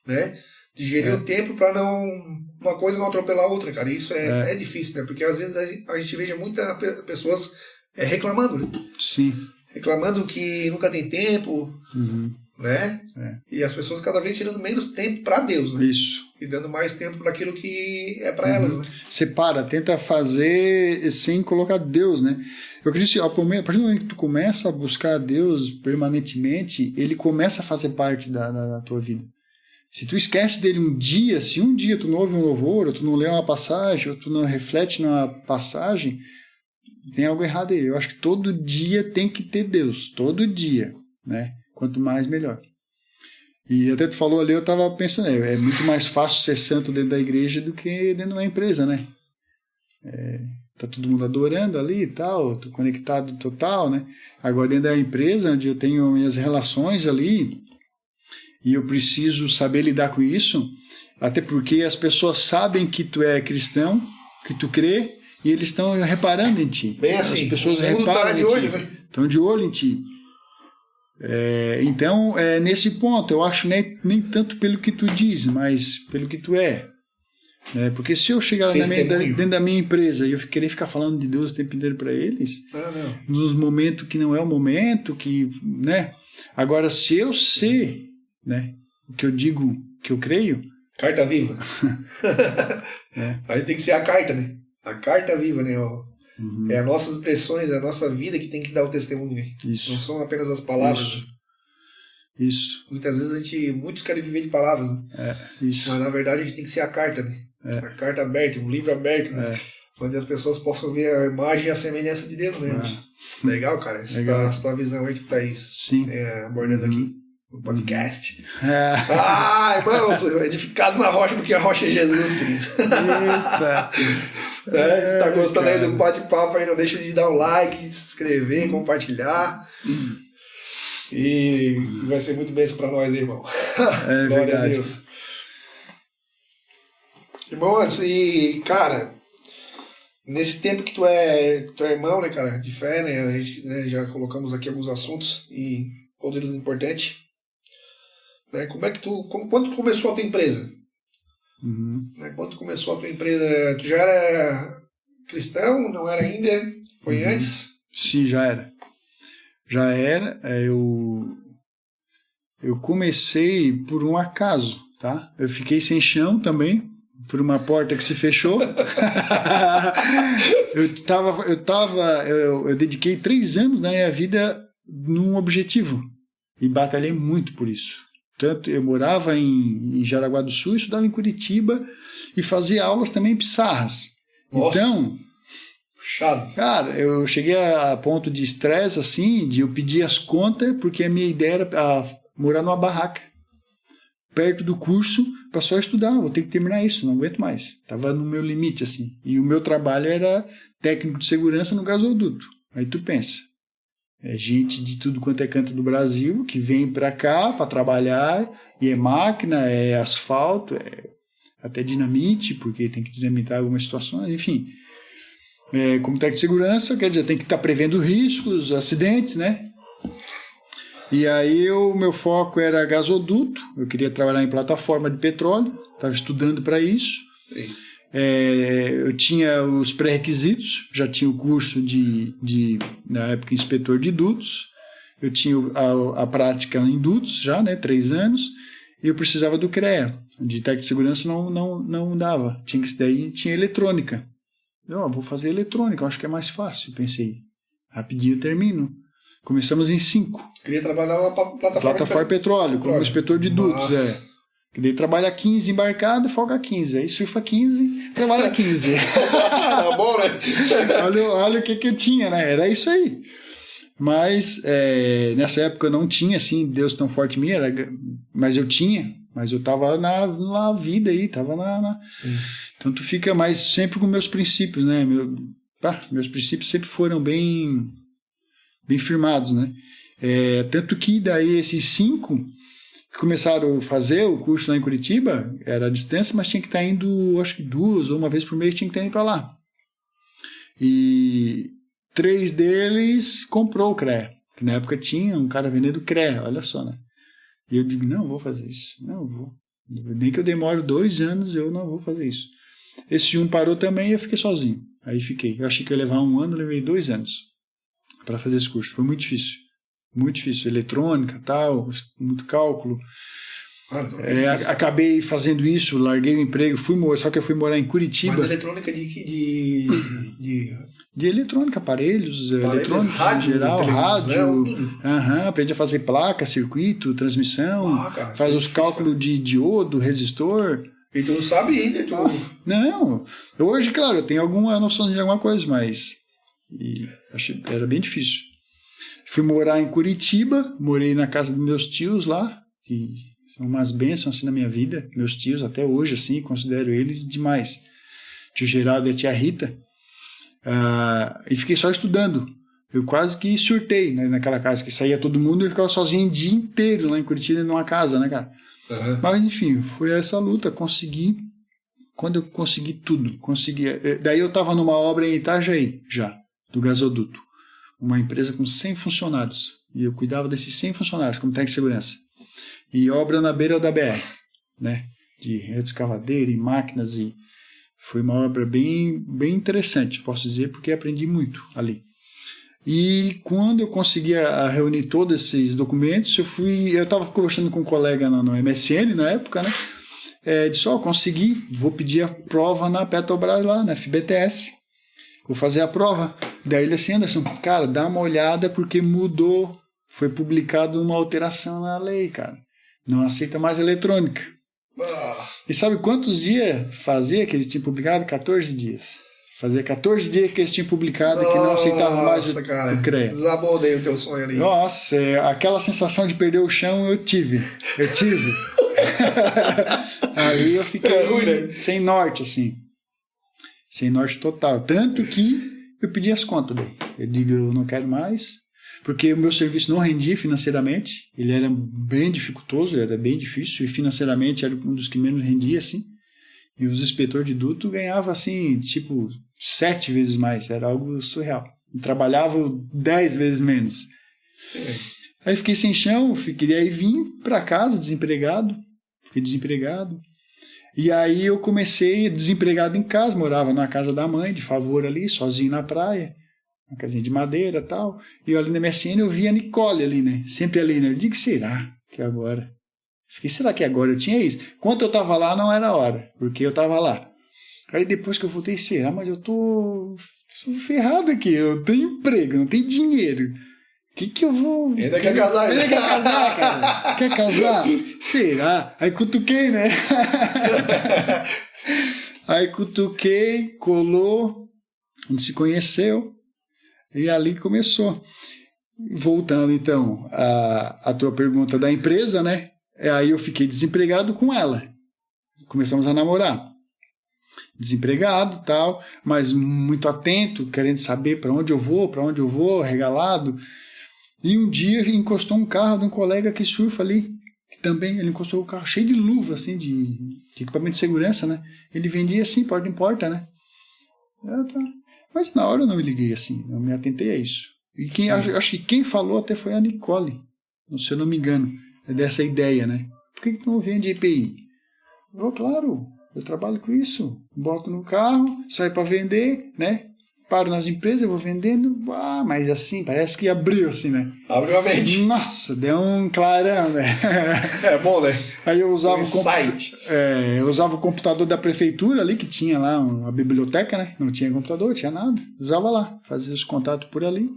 Né? De gerir o tempo para uma coisa não atropelar a outra, cara. Isso é difícil, né? Porque às vezes a gente veja muitas pessoas reclamando, né? Sim. Reclamando que nunca tem tempo, né? E as pessoas cada vez tirando menos tempo para Deus, né? Isso. E dando mais tempo para aquilo que é para elas, né? Separa, tenta fazer sem colocar Deus, né? Eu acredito que a partir do momento que tu começa a buscar Deus permanentemente, ele começa a fazer parte da tua vida. Se tu esquece dele um dia, se um dia tu não ouve um louvor, ou tu não lê uma passagem, ou tu não reflete numa passagem, tem algo errado aí. Eu acho que todo dia tem que ter Deus, todo dia, né? Quanto mais, melhor. E até tu falou ali, eu estava pensando, é muito mais fácil ser santo dentro da igreja do que dentro da empresa, né? Tá todo mundo adorando ali e tal, tô conectado total, né? Agora dentro da empresa, onde eu tenho minhas relações ali, e eu preciso saber lidar com isso, até porque as pessoas sabem que tu é cristão, que tu crê, e eles estão reparando em ti. Bem assim, as pessoas reparam de olho, né? Estão de olho em ti. Então, nesse ponto, eu acho nem tanto pelo que tu diz, mas pelo que tu é. Porque se eu chegar dentro da minha empresa e eu querer ficar falando de Deus o tempo inteiro para eles, nos momentos que não é o momento, né? Agora, se eu sei, né, o que eu digo, que eu creio... Carta viva. Aí tem que ser a carta, né? A carta viva, né? É as nossas expressões, é a nossa vida que tem que dar o testemunho, né? Isso. Não são apenas as palavras. Isso. Muitas vezes muitos querem viver de palavras, né? Isso. Mas na verdade a gente tem que ser a carta, né? A carta aberta, um livro aberto, né? Onde as pessoas possam ver a imagem e a semelhança de Deus, né? Legal, cara. Essa tua visão aí que tá abordando aqui no podcast. Irmãos, edificados na rocha, porque a rocha é Jesus, querido. Eita. Se tá gostando aí do bate-papo, aí não deixa de dar um like, se inscrever, compartilhar. E vai ser muito bênção pra nós, irmão. Glória verdade. a Deus. Irmão Anderson, e cara, Nesse tempo que tu é irmão, né, cara, de fé, né, a gente, né, já colocamos aqui alguns assuntos e todos eles importantes, né, quando tu começou a tua empresa? Né, quando tu começou a tua empresa, tu já era cristão, não era ainda? Foi antes? Sim, já era. Já era, eu comecei por um acaso, tá? Eu fiquei sem chão também, por uma porta que se fechou. Eu dediquei 3 anos da minha vida num objetivo e batalhei muito por isso. Tanto eu morava em Jaraguá do Sul, estudava em Curitiba e fazia aulas também em Pissarras. Nossa. Então, puxado. Cara, eu cheguei a ponto de estresse, assim, de eu pedir as contas, porque a minha ideia era morar numa barraca, perto do curso, para só estudar. Vou ter que terminar isso, não aguento mais. Tava no meu limite, assim. E o meu trabalho era técnico de segurança no gasoduto. Aí tu pensa, é gente de tudo quanto é canto do Brasil que vem para cá para trabalhar, e é máquina, é asfalto, é até dinamite, porque tem que dinamitar algumas situações, enfim. Como técnico de segurança, quer dizer, tem que estar prevendo riscos, acidentes, né? E aí o meu foco era gasoduto, eu queria trabalhar em plataforma de petróleo, estava estudando para isso. Eu tinha os pré-requisitos, já tinha o curso na época, inspetor de dutos, eu tinha a prática em dutos já, né, 3 anos, e eu precisava do CREA, de técnico de segurança não dava, tinha eletrônica. Vou fazer eletrônica, acho que é mais fácil, pensei. Rapidinho eu termino. Começamos em 5. Queria trabalhar na plataforma de petróleo, como inspetor de dutos. Que daí trabalha 15 embarcado, folga 15. Aí surfa 15, trabalha 15. Tá bom, né? olha o que eu tinha, né? Era isso aí. Mas nessa época eu não tinha, assim, Deus tão forte em mim, mas eu tinha. Mas eu tava na vida aí, tava Então tu fica mais sempre com meus princípios, né? Meus princípios sempre foram bem firmados, né? Tanto que daí esses 5 que começaram a fazer o curso lá em Curitiba, era à distância, mas tinha que estar indo, acho que 2 ou uma vez por mês tinha que estar indo para lá. E 3 deles comprou o CREA, que na época tinha um cara vendendo CREA, olha só, né? E eu digo, não vou fazer isso, não vou. Nem que eu demore 2 anos, eu não vou fazer isso. Esse um parou também e eu fiquei sozinho. Aí fiquei. Eu achei que ia levar 1 ano, levei 2 anos para fazer esse curso. Foi muito difícil. Muito difícil. Eletrônica, tal, muito cálculo. Acabei fazendo isso, larguei o emprego, só que eu fui morar em Curitiba. Mas eletrônica de eletrônica, aparelhos eletrônicos rádio, em geral, rádio. Tudo. Aprendi a fazer placa, circuito, transmissão, faz os cálculos de diodo, resistor. E tu sabe ainda? Não, hoje, claro, eu tenho alguma noção de alguma coisa, mas era bem difícil. Fui morar em Curitiba, morei na casa dos meus tios lá, que são umas bênçãos assim na minha vida, meus tios até hoje, assim, considero eles demais. Tio Geraldo e a tia Rita. E fiquei só estudando. Eu quase que surtei, né, naquela casa, que saía todo mundo e eu ficava sozinho o dia inteiro lá em Curitiba, numa casa, né, cara? Uhum. Mas, enfim, foi essa luta, consegui. Quando eu consegui tudo, daí eu estava numa obra em Itajaí, já, do gasoduto. Uma empresa com 100 funcionários. E eu cuidava desses 100 funcionários, como técnico de segurança. E obra na beira da BR, né? De rede escavadeira e máquinas. E foi uma obra bem interessante, posso dizer, porque aprendi muito ali. E quando eu consegui reunir todos esses documentos, eu estava conversando com um colega no MSN na época, né? Disse, consegui, vou pedir a prova na Petrobras lá, na FBTS. Vou fazer a prova. Daí ele assim, Anderson, cara, dá uma olhada porque mudou. Foi publicado uma alteração na lei, cara. Não aceita mais eletrônica. E sabe quantos dias fazia que eles tinham publicado? 14 dias. Fazia 14 dias que eles tinham publicado que não aceitava mais o CREA. Desabou daí o teu sonho ali. Nossa, aquela sensação de perder o chão eu tive. Aí eu fiquei sem norte, assim. Sem norte total. Tanto que eu pedi as contas daí. Eu digo, eu não quero mais, porque o meu serviço não rendia financeiramente. Ele era bem dificultoso, era bem difícil, e financeiramente era um dos que menos rendia, assim. E os inspetores de duto ganhavam, assim, tipo, 7 vezes mais, era algo surreal. Eu trabalhava 10 vezes menos. Aí fiquei sem chão, aí vim para casa fiquei desempregado. E aí eu comecei desempregado em casa, morava na casa da mãe, de favor ali, sozinho na praia, uma casinha de madeira e tal. E ali na MSN eu via a Nicole ali, né? Sempre ali, né? Eu digo, será que agora? Fiquei, será que agora eu tinha isso? Enquanto eu tava lá, não era hora, porque eu tava lá. Aí depois que eu voltei, será? Mas eu tô ferrado aqui, eu tenho emprego, não tenho dinheiro. O que eu vou... Ainda quer casar, Ainda quer casar, cara. Quer casar? Será? Aí cutuquei, né? Aí cutuquei, colou, a gente se conheceu e ali começou. Voltando, então, a tua pergunta da empresa, né? Aí eu fiquei desempregado com ela. Começamos a namorar. Desempregado e tal, mas muito atento, querendo saber para onde eu vou, regalado. E um dia encostou um carro de um colega que surfa ali, que também ele encostou o carro cheio de luva, assim, de equipamento de segurança, né? Ele vendia assim, porta em porta, né? Tá. Mas na hora eu não me liguei assim, não me atentei a isso. E acho que quem falou até foi a Nicole, se eu não me engano, dessa ideia, né? Por que tu não vende EPI? Claro, eu trabalho com isso. Boto no carro, saio para vender, né? Paro nas empresas, eu vou vendendo. Mas assim, parece que abriu assim, né? Abriu a mente. Nossa, deu um clarão, né? É bom, né? Aí eu usava, eu usava o computador da prefeitura ali, que tinha lá uma biblioteca, né? Não tinha computador, tinha nada. Usava lá, fazia os contatos por ali.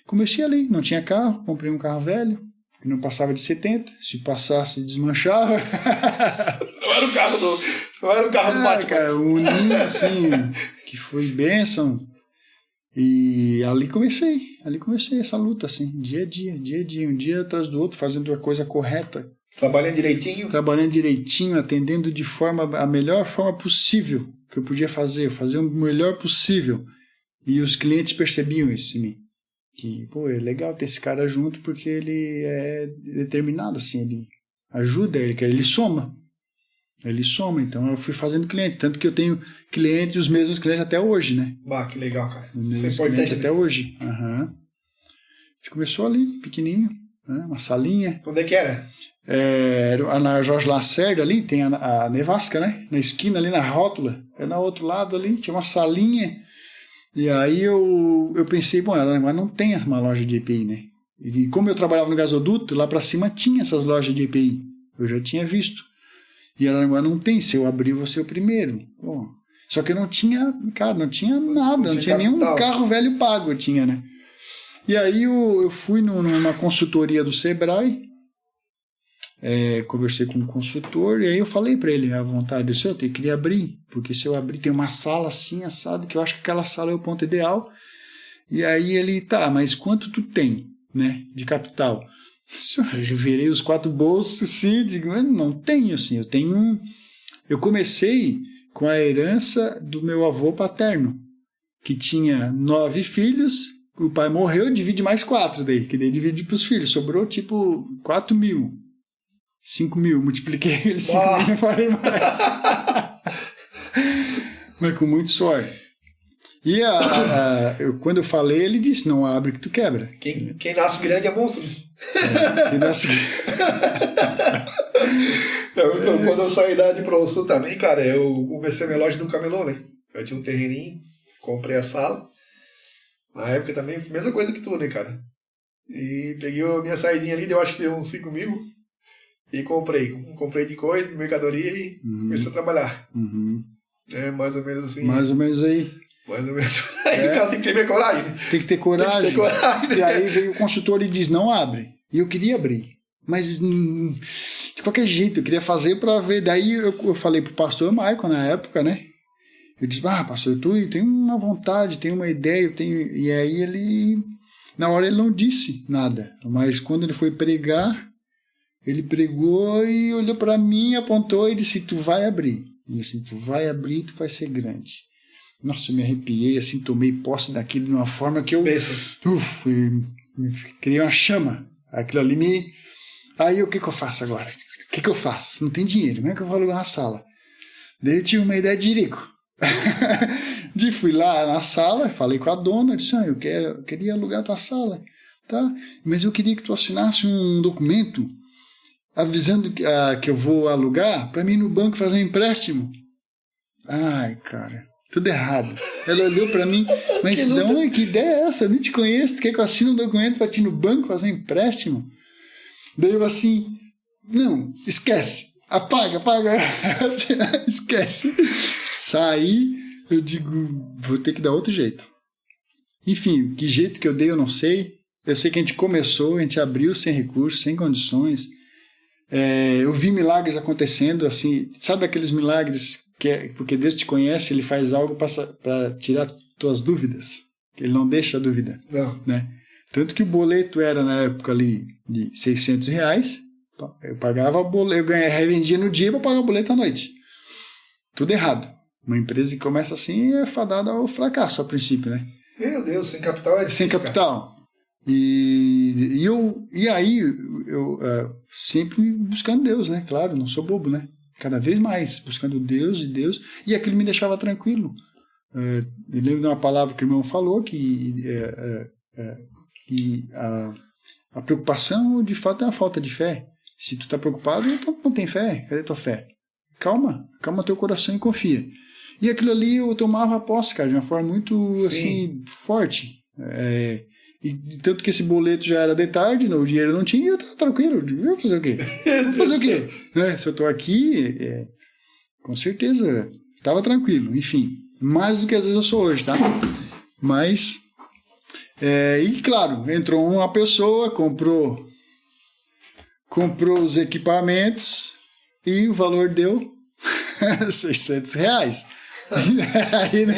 Comecei ali, não tinha carro, comprei um carro velho, que não passava de 70. Se passasse, desmanchava. Não era o carro do Batman. Cara, um ninho assim, que foi bênção. E ali comecei essa luta, assim, dia a dia, um dia atrás do outro, fazendo a coisa correta. Trabalhando direitinho, atendendo a melhor forma possível que eu podia fazer o melhor possível. E os clientes percebiam isso em mim. Que, é legal ter esse cara junto porque ele é determinado, assim, ele ajuda, ele soma. Então eu fui fazendo clientes, tanto que eu tenho clientes, os mesmos clientes até hoje, né? Que legal, cara. Isso é importante, né? Até hoje. Uhum. A gente começou ali, pequenininho, né? Uma salinha. Onde é que era? Era na Jorge Lacerda ali, tem a Nevasca, né? Na esquina ali, na rótula. Na outro lado ali, tinha uma salinha. E aí eu pensei, Araranguá não tem uma loja de EPI, né? E como eu trabalhava no gasoduto, lá pra cima tinha essas lojas de EPI. Eu já tinha visto. E Araranguá não tem, se eu abrir, eu vou ser o primeiro. Só que eu não tinha, não tinha nada, não tinha nenhum carro velho pago, eu tinha, né? E aí eu fui numa consultoria do Sebrae, conversei com um consultor, e aí eu falei para ele a vontade, eu queria abrir, porque se eu abrir tem uma sala assim, assado, que eu acho que aquela sala é o ponto ideal. E aí ele, mas quanto tu tem, né, de capital? Eu virei os 4 bolsos, sim, digo, não tenho, assim, eu comecei com a herança do meu avô paterno, que tinha 9 filhos, o pai morreu, divide mais 4 daí, que daí divide para os filhos, sobrou tipo 4 mil, 5 mil, multipliquei ele 5 mil, não falei mais. Mas com muito sorte. E quando eu falei, ele disse, não abre que tu quebra. Quem nasce grande é monstro. Quem nasce Quando eu saí da de ProSul também, cara, eu comecei a minha loja de um camelô, né? Eu tinha um terreninho, comprei a sala. Na época também, mesma coisa que tu, né, cara? E peguei a minha saidinha ali, eu acho que deu uns 5 mil. E comprei de coisa, de mercadoria e comecei a trabalhar. Mais ou menos assim. Mais ou menos aí. Mais ou menos. Aí o cara tem que ter coragem, né? Tem que ter coragem. E aí veio o consultor e diz, não abre. E eu queria abrir. Mas de qualquer jeito, eu queria fazer para ver. Daí eu falei pro pastor Michael na época, né? Eu disse, pastor, eu tenho uma vontade, tenho uma ideia, E aí ele, na hora ele não disse nada. Mas quando ele foi pregar, ele pregou e olhou para mim, apontou e disse, tu vai abrir. Eu disse, tu vai abrir, tu vai ser grande. Nossa, eu me arrepiei, assim, tomei posse daquilo de uma forma que eu... criei uma chama. Aquilo ali Aí o que eu faço agora? O que eu faço? Não tem dinheiro, como é que eu vou alugar uma sala? Daí eu tive uma ideia de jirico. E fui lá na sala, falei com a dona, disse, eu queria alugar a tua sala, tá? Mas eu queria que tu assinasse um documento avisando que eu vou alugar para mim ir no banco fazer um empréstimo. Ai, cara, tudo errado. Ela olhou para mim, mas que ideia é essa? Eu nem te conheço, tu quer que eu assine um documento para te ir no banco fazer um empréstimo? Daí eu assim, não, esquece, apaga, esquece. Saí, eu digo, vou ter que dar outro jeito. Enfim, que jeito que eu dei eu não sei. Eu sei que a gente começou, a gente abriu sem recursos, sem condições. Eu vi milagres acontecendo, assim, sabe aqueles milagres que porque Deus te conhece, Ele faz algo para tirar tuas dúvidas, Ele não deixa a dúvida. Não. Né? Tanto que o boleto era na época ali de R$600, eu pagava o boleto, eu revendia no dia para pagar o boleto à noite. Tudo errado. Uma empresa que começa assim é fadada ao fracasso a princípio, né? Meu Deus, sem capital é difícil. Sem capital. E aí eu sempre buscando Deus, né? Claro, não sou bobo, né? Cada vez mais buscando Deus, e aquilo me deixava tranquilo. Eu lembro de uma palavra que o irmão falou que a preocupação de fato é a falta de fé. Se tu tá preocupado, então não tem fé. Cadê tua fé? Calma teu coração e confia. E aquilo ali eu tomava posse, cara, de uma forma muito assim forte. E tanto que esse boleto já era de tarde, o dinheiro não tinha, e eu tava tranquilo. Eu vou fazer o quê? Se eu tô aqui, com certeza, estava tranquilo. Enfim, mais do que às vezes eu sou hoje, tá? Mas, e claro, entrou uma pessoa, comprou os equipamentos e o valor deu R$600. Aí, né?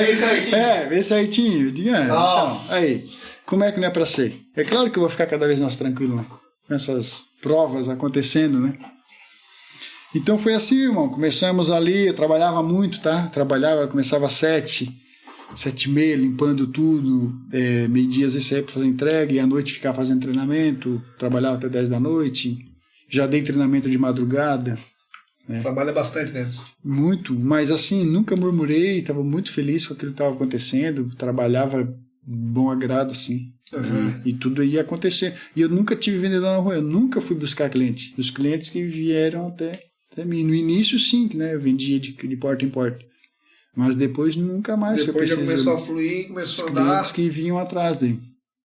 Bem certinho. Então, aí, como é que não é para ser? É claro que eu vou ficar cada vez mais tranquilo, né? Com essas provas acontecendo, né? Então foi assim, irmão. Começamos ali, eu trabalhava muito, tá? Começava às 7h30, limpando tudo. Meio-dia às vezes saía para fazer entrega, e à noite ficava fazendo treinamento. Trabalhava até 10 da noite. Já dei treinamento de madrugada. Trabalha bastante, né? Muito, mas assim, nunca murmurei, estava muito feliz com aquilo que estava acontecendo, trabalhava bom agrado, assim, e tudo ia acontecer. E eu nunca tive vendedor na rua, eu nunca fui buscar cliente. Os clientes que vieram até mim. No início, sim, né? Eu vendia de porta em porta, mas depois nunca mais. Depois já começou a fluir, começou a andar. Os clientes que vinham atrás daí.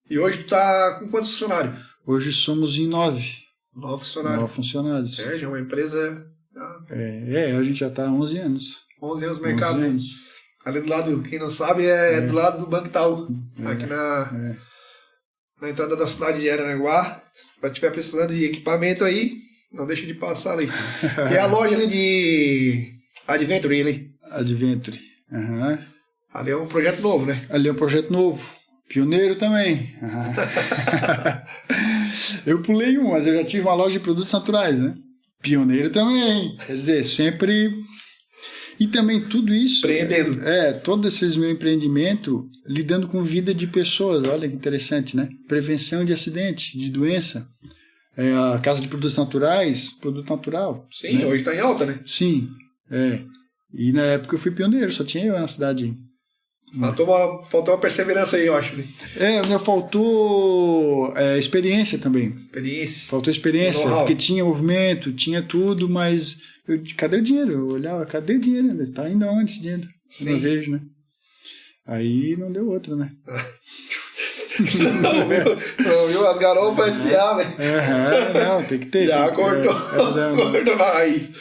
E hoje tu tá com quantos funcionários? Hoje somos em 9. 9 funcionários. 9 funcionários. Já é uma empresa... a gente já está há 11 anos. 11 anos no mercado, 11 né? anos. Ali do lado, quem não sabe, é do lado do Banco Itaú. Aqui na entrada da cidade de Aranaguá. Se estiver precisando de equipamento aí, não deixa de passar ali. E a loja ali de Adventure ali. Adventure. Uhum. Ali é um projeto novo, né? Ali é um projeto novo. Pioneiro também. Eu pulei mas eu já tive uma loja de produtos naturais, né? Pioneiro também. Quer dizer, sempre... E também tudo isso... Empreendendo. Todo esse meu empreendimento lidando com vida de pessoas. Olha que interessante, né? Prevenção de acidente, de doença. A casa de produtos naturais, produto natural. Sim, né? Hoje está em alta, né? Sim, E na época eu fui pioneiro, só tinha eu na cidade. Faltou uma perseverança aí, eu acho. Né? Faltou experiência também. Faltou experiência, porque tinha movimento, tinha tudo, mas cadê o dinheiro? Eu olhava, cadê o dinheiro? Está indo aonde esse dinheiro? Não vejo, né? Aí não deu outra, né? não viu as garopas tirar, né? Não, tem que ter. Já cortou na raiz.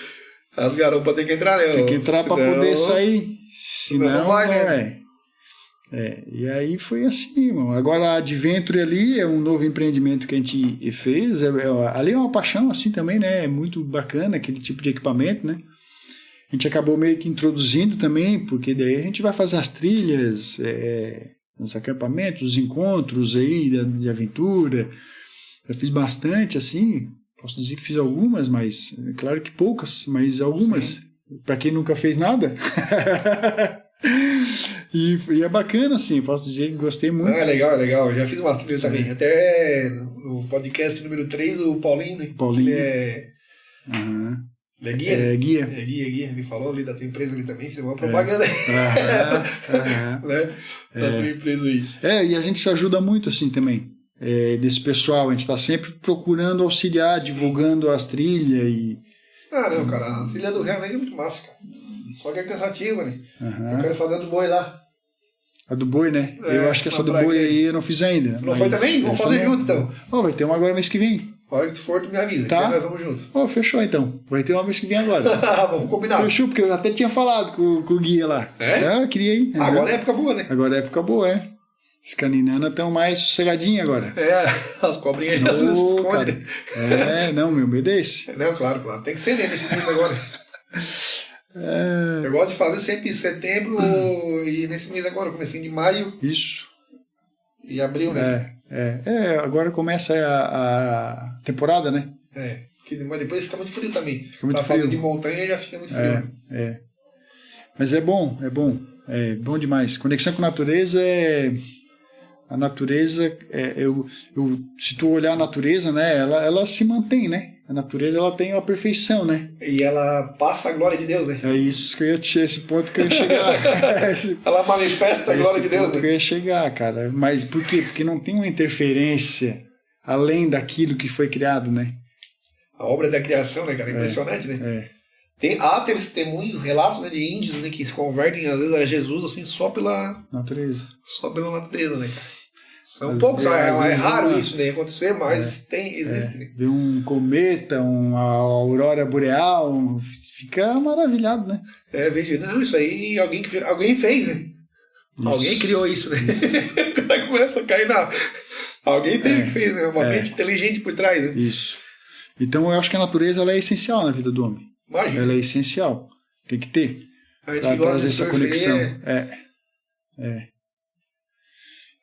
As garopas tem que entrar, né? Tem que entrar para poder sair. Senão não vai, né? E aí foi assim, irmão. Agora a Adventure ali é um novo empreendimento que a gente fez. Ali é uma paixão assim também, né? É muito bacana aquele tipo de equipamento, né? A gente acabou meio que introduzindo também, porque daí a gente vai fazer as trilhas, os acampamentos, os encontros aí de aventura. Já fiz bastante, assim. Posso dizer que fiz algumas, mas claro que poucas, mas algumas. Para quem nunca fez nada. E é bacana, assim, posso dizer que gostei muito. É legal. Eu já fiz umas trilhas também. Até no podcast número 3, o Paulinho, né? Paulinho. Ele Ele é guia? Guia. É guia. Ele falou ali da tua empresa ali também, fez uma propaganda aí. Né? Da tua empresa aí. E a gente se ajuda muito assim também. Desse pessoal, a gente está sempre procurando auxiliar, divulgando as trilhas e... Não, cara, a trilha do Real é muito massa, cara. Só que é cansativa, né? Eu quero fazer a do boi lá. A do boi, né? Eu acho que essa do boi aí eu não fiz ainda. Não foi também? Vamos fazer junto, então. Vai ter uma agora mês que vem. A hora que tu for, tu me avisa, tá? que nós vamos junto. Fechou então. Vai ter uma mês que vem agora. Vamos combinar. Fechou, porque eu até tinha falado com o guia lá. Eu queria ir. Agora é época boa, né? Agora é época boa, As caninanas estão mais sossegadinhas agora. As cobrinhas já se escondem. Não, meu medo é esse. Não, claro. Tem que ser nesse mês agora. Eu gosto de fazer sempre em setembro e nesse mês agora, comecinho de maio. Isso. E abril, né? Agora começa a temporada, né? Mas depois fica muito frio também. Fica muito pra frio. fazer de montanha já fica muito frio. Mas é bom. É bom demais. Conexão com a natureza A natureza, se tu olhar a natureza, né, ela se mantém, né? A natureza, ela tem a perfeição, né? E ela passa a glória de Deus, né? É isso que eu ia esse ponto que eu ia chegar. Ela manifesta a glória de Deus, né? Que eu ia chegar, cara. Mas por quê? Porque não tem uma interferência além daquilo que foi criado, né? A obra da criação, né, cara? Impressionante, né? Há testemunhos, relatos, né, de índios, né, que se convertem às vezes a Jesus assim só pela natureza. Só pela natureza, né, cara? São poucos, é raro isso, né, acontecer, mas existe, né? Ver um cometa, uma aurora boreal, fica maravilhado, né? Veja, não, isso aí alguém fez, né? Isso. Alguém criou isso, né? O cara começa a cair na... Alguém que fez, né? Uma mente inteligente por trás, né? Isso. Então eu acho que a natureza ela é essencial na vida do homem. Imagina. Ela é essencial. Tem que ter. A gente gosta essa conexão.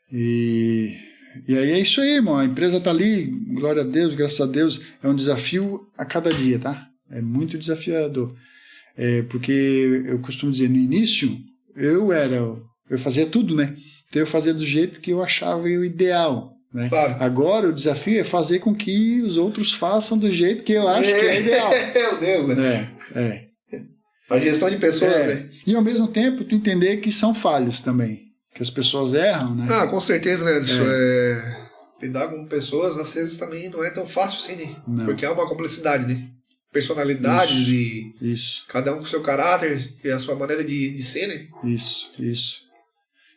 E aí é isso aí, irmão. A empresa tá ali, glória a Deus, graças a Deus. É um desafio a cada dia, tá? É muito desafiador. Porque eu costumo dizer, no início, eu fazia tudo, né? Então eu fazia do jeito que eu achava o ideal. Né? Claro. Agora o desafio é fazer com que os outros façam do jeito que eu acho que é ideal. Meu Deus, né? A gestão de pessoas, né? E ao mesmo tempo tu entender que são falhos também. Que as pessoas erram, né? Com certeza, né? Lidar com pessoas às vezes também não é tão fácil assim, né? Não. Porque há uma complexidade, né? Personalidades Isso. Cada um com seu caráter e a sua maneira de ser, né? Isso.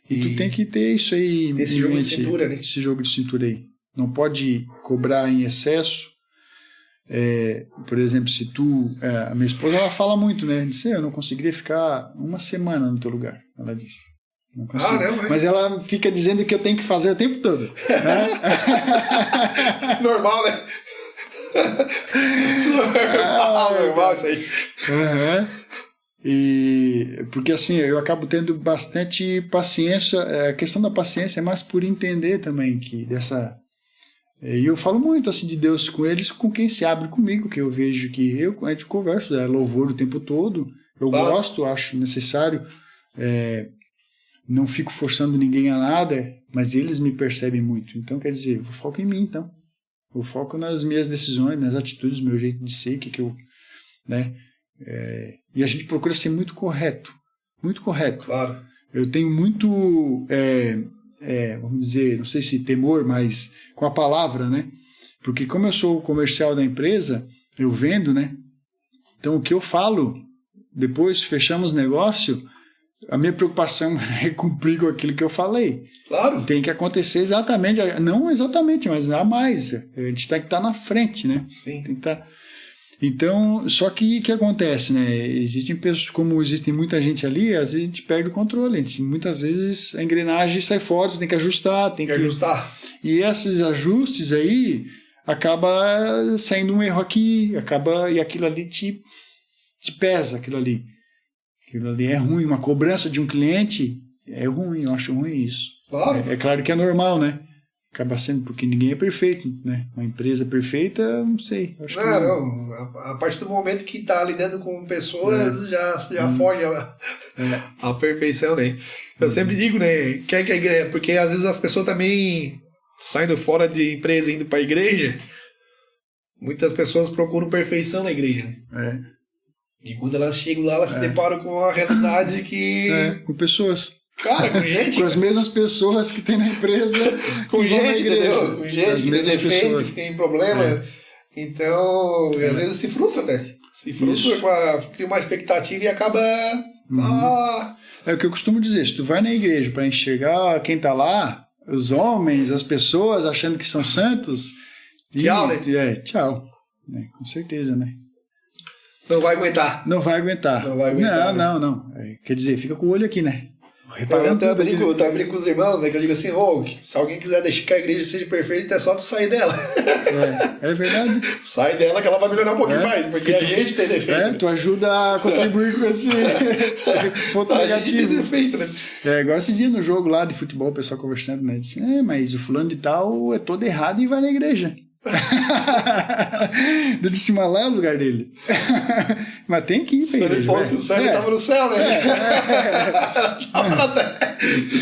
E tu tem que ter isso aí. Esse jogo de cintura, né? Esse jogo de cintura aí. Não pode cobrar em excesso. Por exemplo, se tu... a minha esposa, ela fala muito, né? Diz, eu não conseguiria ficar uma semana no teu lugar. Ela disse. Não consigo. Mas ela fica dizendo que eu tenho que fazer o tempo todo. Né? Normal, né? Normal isso aí. Porque assim, eu acabo tendo bastante paciência. A questão da paciência é mais por entender também que dessa... E eu falo muito assim de Deus com eles, com quem se abre comigo, que eu vejo que a gente conversa, louvor o tempo todo. Eu gosto, acho necessário. Não fico forçando ninguém a nada, mas eles me percebem muito. Então, quer dizer, eu foco em mim, então. Eu foco nas minhas decisões, nas atitudes, no meu jeito de ser, que eu... Né? E a gente procura ser muito correto. Muito correto. Claro. Eu tenho muito, vamos dizer, não sei se temor, mas com a palavra, né? Porque como eu sou o comercial da empresa, eu vendo, né? Então, o que eu falo, depois fechamos negócio... A minha preocupação é cumprir com aquilo que eu falei. Claro. Tem que acontecer exatamente, não exatamente, mas a mais. A gente tem que estar na frente, né? Sim. Tem que estar... Então, só que o que acontece, né? Existem pessoas, como existe muita gente ali, às vezes a gente perde o controle. Muitas vezes a engrenagem sai fora, você tem que ajustar. Tem que ajustar. E esses ajustes aí, acaba saindo um erro aqui, e aquilo ali te pesa, aquilo ali. Aquilo ali é ruim, uma cobrança de um cliente é ruim, eu acho ruim isso. Claro. É claro que é normal, né? Acaba sendo, porque ninguém é perfeito, né? Uma empresa perfeita, não sei. Acho que não. A partir do momento que está lidando com pessoas, já foge a perfeição, né? Eu sempre digo, né? Quer que a igreja... Porque às vezes as pessoas também, saindo fora de empresa e indo para a igreja, muitas pessoas procuram perfeição na igreja, né? E quando elas chegam lá, elas se deparam com uma realidade que... com pessoas. Cara, com gente... com as mesmas pessoas que tem na empresa. com gente, entendeu? Com gente que tem defeito, que tem problema. Então, às vezes se frustra até. Se frustra, cria uma expectativa e acaba... É o que eu costumo dizer. Se tu vai na igreja para enxergar quem tá lá, os homens, as pessoas achando que são santos... Tchau, né? Tchau. Com certeza, né? Não vai aguentar. Não vai aguentar. Não. Quer dizer, fica com o olho aqui, né? Reparando eu brinco com os irmãos, né? Que eu digo assim, se alguém quiser deixar que a igreja seja perfeita, é só tu sair dela. É verdade. Sai dela que ela vai melhorar um pouquinho mais, porque a gente tem defeito. Tu ajuda a contribuir com esse ponto negativo. A gente tem defeito, né? Igual esse dia no jogo lá de futebol, o pessoal conversando, né? Disse, mas o fulano de tal é todo errado e vai na igreja. Eu disse, mas lá é o lugar dele. Mas tem que ir pra igreja. Se ele fosse o céu, ele tava no céu, né?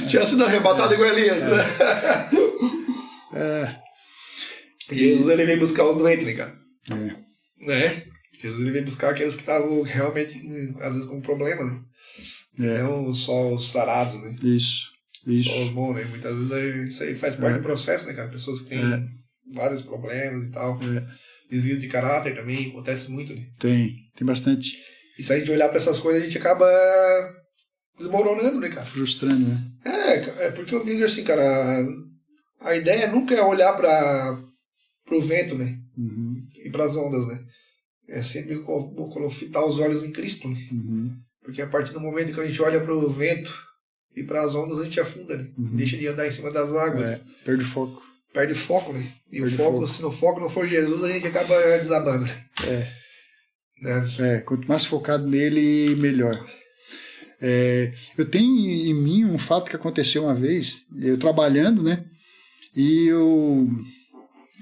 Tinha sido arrebatado igual Elias. Jesus, ele veio buscar os doentes, né, cara? Né? Jesus, ele veio buscar aqueles que estavam realmente, às vezes, com problema, né? Não só os sarados, né? Isso. Só os bons, né? Muitas vezes isso aí faz parte do processo, né, cara? Pessoas que têm vários problemas e tal. Desvio de caráter também, acontece muito, né? Tem bastante. E se a gente olhar pra essas coisas, a gente acaba desmoronando, né, cara? Frustrando, né? É porque eu vejo assim, cara, a ideia nunca é olhar pro vento, né? E pras ondas, né? É sempre fitar os olhos em Cristo, né? Porque a partir do momento que a gente olha pro vento e pras ondas, a gente afunda, né? Deixa de andar em cima das águas. Perde o foco. Perde foco, né? E o foco, se no foco não for Jesus, a gente acaba desabando, né? Quanto mais focado nele, melhor. Eu tenho em mim um fato que aconteceu uma vez, eu trabalhando, né? E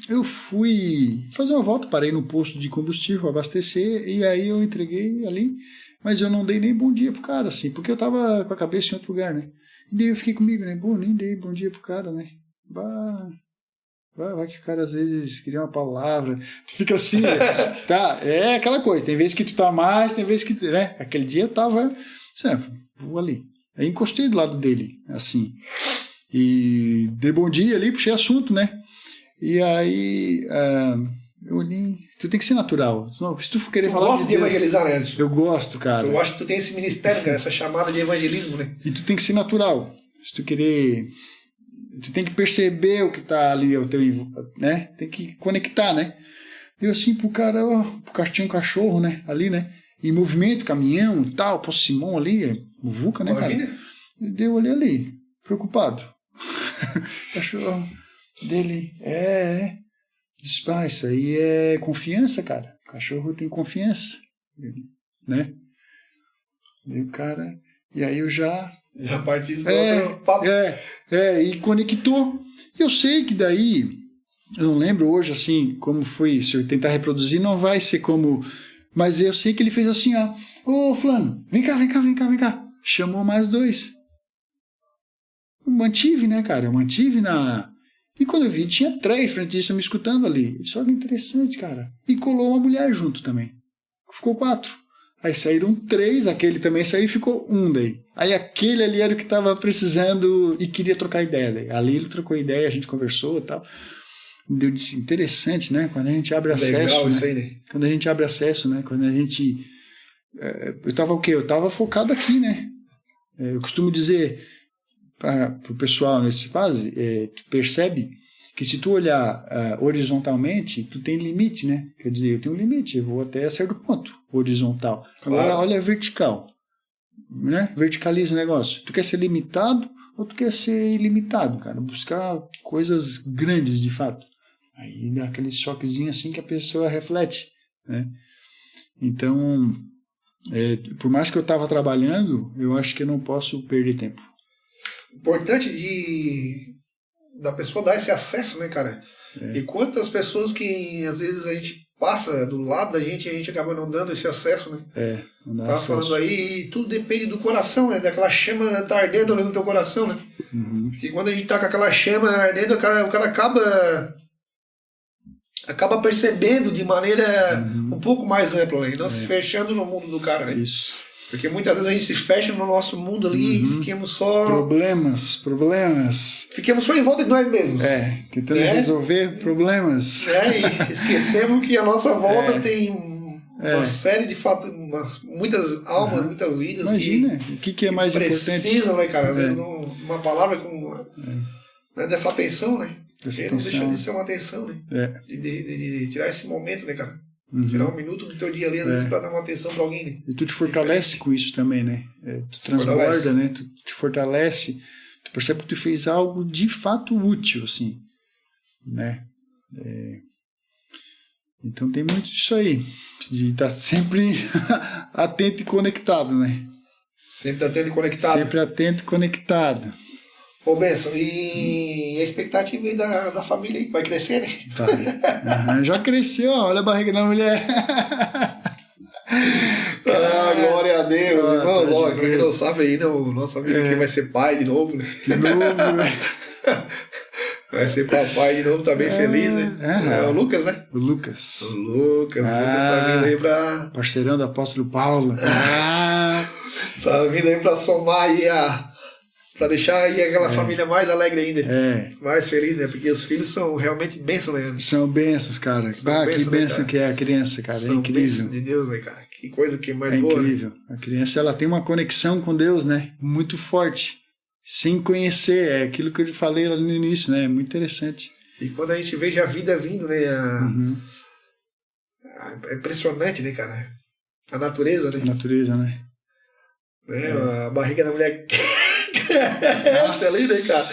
eu fui fazer uma volta, parei no posto de combustível, abastecer, e aí eu entreguei ali, mas eu não dei nem bom dia pro cara, assim, porque eu tava com a cabeça em outro lugar, né? E daí eu fiquei comigo, né? Nem dei bom dia pro cara, né? Vai que o cara às vezes queria uma palavra. Tu fica assim, tá? É aquela coisa. Tem vezes que tu tá mais, tem vezes que tu, né? Aquele dia eu tava, vou ali. Aí encostei do lado dele, assim. E dei bom dia ali, puxei assunto, né? E aí eu olhei. Tu tem que ser natural. Se tu for querer falar. Tu gosta de evangelizar, né, Edson? Eu gosto, cara. Eu acho que tu tem esse ministério, cara, essa chamada de evangelismo, né? E tu tem que ser natural. Se tu querer. Tu tem que perceber o que tá ali, o teu, né? Tem que conectar, né? Eu assim pro cara, tinha um cachorro, né? Ali, né? Em movimento, caminhão e tal, pô, Simão ali, Vuca, né, cara? Eu olhei ali, preocupado. Cachorro dele, Disse, isso aí é confiança, cara. O cachorro tem confiança, né? E o cara, e aí eu já... A partir do outro papo. E conectou. Eu sei que daí, eu não lembro hoje, assim, como foi, se eu tentar reproduzir, não vai ser como... Mas eu sei que ele fez assim, ô fulano, vem cá. Chamou mais dois. Eu mantive, né, cara? Eu mantive na... E quando eu vi, tinha 3 frentistas me escutando ali. Isso é interessante, cara. E colou uma mulher junto também. Ficou 4. Aí saíram 3, aquele também saiu e ficou 1 daí. Aí aquele ali era o que estava precisando e queria trocar ideia. Daí. Ali ele trocou ideia, a gente conversou e tal. Eu disse, interessante, né? Quando a gente abre acesso. Legal, isso aí, né? Quando a gente abre acesso, né? Quando a gente... Eu tava o quê? Eu tava focado aqui, né? Eu costumo dizer para o pessoal nesse fase, tu percebe que se tu olhar horizontalmente, tu tem limite, né? Quer dizer, eu tenho um limite, eu vou até certo ponto horizontal. Agora, olha vertical, né? Verticaliza o negócio. Tu quer ser limitado ou tu quer ser ilimitado, cara? Buscar coisas grandes, de fato. Aí dá aquele choquezinho assim que a pessoa reflete, né? Então, por mais que eu estava trabalhando, eu acho que eu não posso perder tempo. Importante da pessoa dar esse acesso, né, cara? E quantas pessoas que às vezes a gente passa do lado da gente e a gente acaba não dando esse acesso, né? Não dá Tava acesso. falando aí, tudo depende do coração, né? Daquela chama tá ardendo ali no teu coração, né? Porque quando a gente tá com aquela chama ardendo, o cara acaba acaba percebendo de maneira um pouco mais ampla, né? Não se fechando no mundo do cara, né? Isso. Porque muitas vezes a gente se fecha no nosso mundo ali e ficamos só... Problemas. Ficamos só em volta de nós mesmos. Tentando resolver problemas. E esquecemos que a nossa volta tem uma série de fatos, muitas almas, muitas vidas. Imagina, o que é mais precisam, importante? né, cara? Às vezes uma palavra com né, dessa atenção, né? Porque não deixa de ser uma atenção, né? De tirar esse momento, né, cara? Tirar um minuto do teu dia ali, às vezes, pra dar uma atenção pra alguém, né? E tu te fortalece com isso também, né? Tu transborda, né? Tu te fortalece. Tu percebe que tu fez algo de fato útil, assim, né? Então tem muito disso aí. De estar sempre atento e conectado, né? Sempre atento e conectado. Sempre atento e conectado. Ô, Benção, e a expectativa aí da família aí? Vai crescer, né? Vai. Já cresceu, ó, olha a barriga da mulher. Glória a Deus, irmãos. Ó, pra quem não sabe aí, né, o nosso amigo aqui vai ser pai de novo, né? né? Vai ser papai de novo, tá bem feliz, né? É o Lucas, né? O Lucas. O Lucas tá vindo aí pra... Parceirão do apóstolo Paulo. Tá vindo aí pra somar aí pra deixar aí aquela família mais alegre ainda. Mais feliz, né? Porque os filhos são realmente bênçãos, né? São bênçãos, cara. Que bênção, né, que é a criança, cara. São é incrível. Bênçãos de Deus, né, cara? Que coisa que é mais boa. É incrível. Né? A criança, ela tem uma conexão com Deus, né? Muito forte. Sem conhecer. É aquilo que eu falei lá no início, né? É muito interessante. E quando a gente veja a vida vindo, né? É impressionante, né, cara? A natureza, né? A natureza, né? A barriga da mulher... Nossa, ali, né, cara?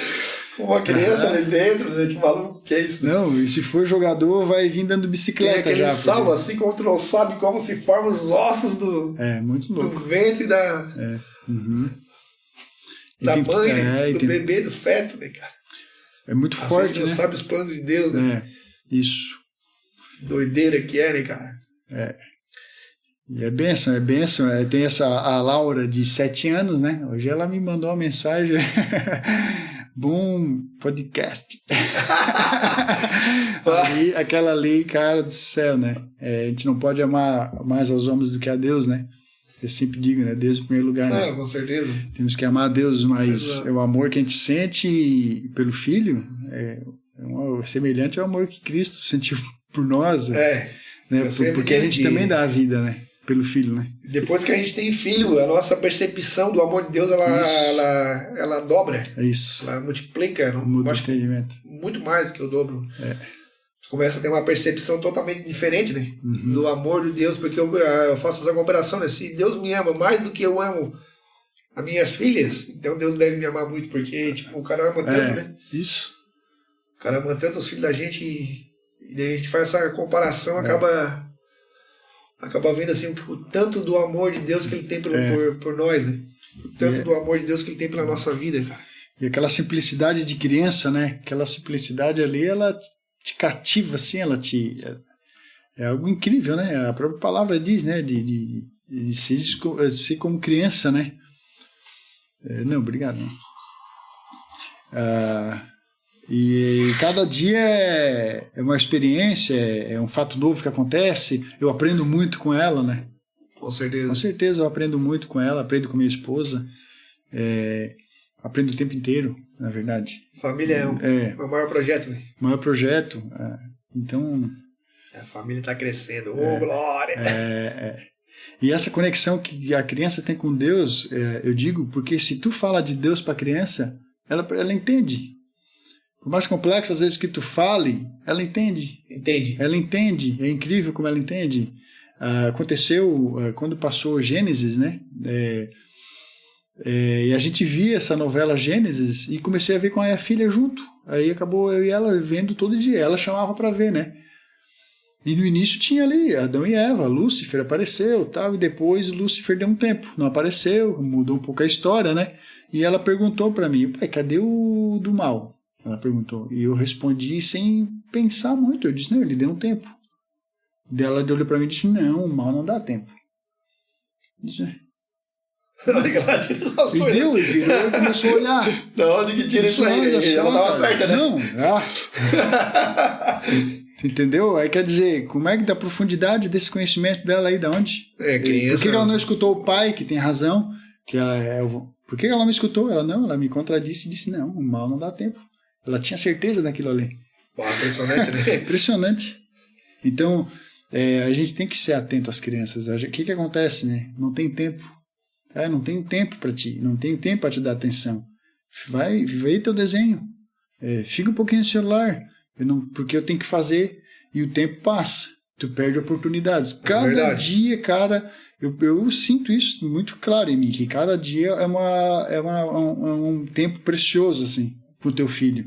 Uma criança ali dentro, né? Que maluco que é isso? Né? Não, e se for jogador, vai vir dando bicicleta. Tem aquele salvo, assim como tu não sabe como se formam os ossos do muito louco. Do ventre da mãe, né? Do bebê, do feto, né, cara? É muito assim, forte, a gente não sabe os planos de Deus, né? Isso. Doideira que é, né, cara? E é bênção. Tem a Laura de 7 anos, né? Hoje ela me mandou uma mensagem. Bom podcast. Aquela lei, cara do céu, né? A gente não pode amar mais aos homens do que a Deus, né? Eu sempre digo, né? Deus em primeiro lugar, né? Com certeza. Temos que amar a Deus, mas o amor que a gente sente pelo Filho é semelhante ao amor que Cristo sentiu por nós. Né? Porque a gente também dá a vida, né? Pelo Filho, né? Depois que a gente tem filho, a nossa percepção do amor de Deus, ela dobra. É isso. Ela multiplica. Muda o entendimento. Muito mais do que o dobro. Tu começa a ter uma percepção totalmente diferente, né? Do amor de Deus, porque eu faço essa comparação, né? Se Deus me ama mais do que eu amo as minhas filhas, então Deus deve me amar muito, porque tipo, o cara ama tanto, né? Isso. O cara ama tanto os filhos da gente e daí a gente faz essa comparação, acaba vendo assim o tanto do amor de Deus que ele tem por nós, né? O tanto do amor de Deus que ele tem pela nossa vida, cara. E aquela simplicidade de criança, né? Aquela simplicidade ali, ela te cativa, assim, é algo incrível, né? A própria palavra diz, né? De ser como criança, né? Não, obrigado. E cada dia é uma experiência, é um fato novo que acontece. Eu aprendo muito com ela, né? Com certeza. Com certeza eu aprendo muito com ela, aprendo com minha esposa. Aprendo o tempo inteiro, na verdade. Família é o maior projeto, né? O maior projeto. Então... A família está crescendo. Glória! E essa conexão que a criança tem com Deus, eu digo, porque se tu fala de Deus para a criança, ela entende. Por mais complexo, às vezes, que tu fale, ela entende. Entende. Ela entende. É incrível como ela entende. Aconteceu quando passou Gênesis, né? E a gente via essa novela Gênesis e comecei a ver com a minha filha junto. Aí acabou eu e ela vendo todo dia. Ela chamava para ver, né? E no início tinha ali Adão e Eva, Lúcifer apareceu, tal, e depois Lúcifer deu um tempo, não apareceu, mudou um pouco a história, né? E ela perguntou para mim, pai, cadê o do mal? Ela perguntou. E eu respondi sem pensar muito. Eu disse, não, ele deu um tempo. Daí ela olhou para mim e disse, não, o mal não dá tempo. Disse, e deu, e virou e começou a olhar. Da onde que tira isso aí? Ela tava certa, né? Não, Entendeu? Aí quer dizer, como é que da profundidade desse conhecimento dela aí, da onde? Criança. Por que ela não escutou o pai, que tem razão? Que por que ela não me escutou? Ela me contradisse e disse, não, o mal não dá tempo. Ela tinha certeza daquilo ali. Impressionante, né? Impressionante. Então, a gente tem que ser atento às crianças. O que acontece, né? Não tem tempo. Não tem tempo para ti. Não tem tempo para te dar atenção. Vai, vê teu desenho. Fica um pouquinho no celular. Porque eu tenho que fazer e o tempo passa. Tu perde oportunidades. Cada dia, cara, eu sinto isso muito claro em mim, que cada dia é um tempo precioso, assim, pro teu filho,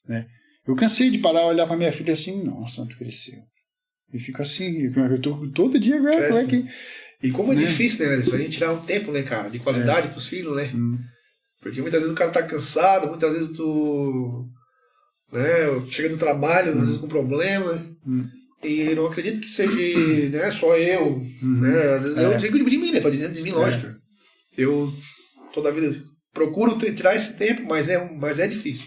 né? Eu cansei de parar e olhar pra minha filha assim, nossa, tu cresceu. E fico assim, eu tô todo dia agora, como é que... E como é difícil, né, Anderson? A gente tirar um tempo, né, cara, de qualidade pros filhos, né? Porque muitas vezes o cara tá cansado, muitas vezes tu... né, chega no trabalho, às vezes com problema, e não acredito que seja, né, só eu, né, às vezes eu digo de mim, né, tô dizendo de mim, lógico. Eu toda a vida procuro tirar esse tempo, mas é difícil.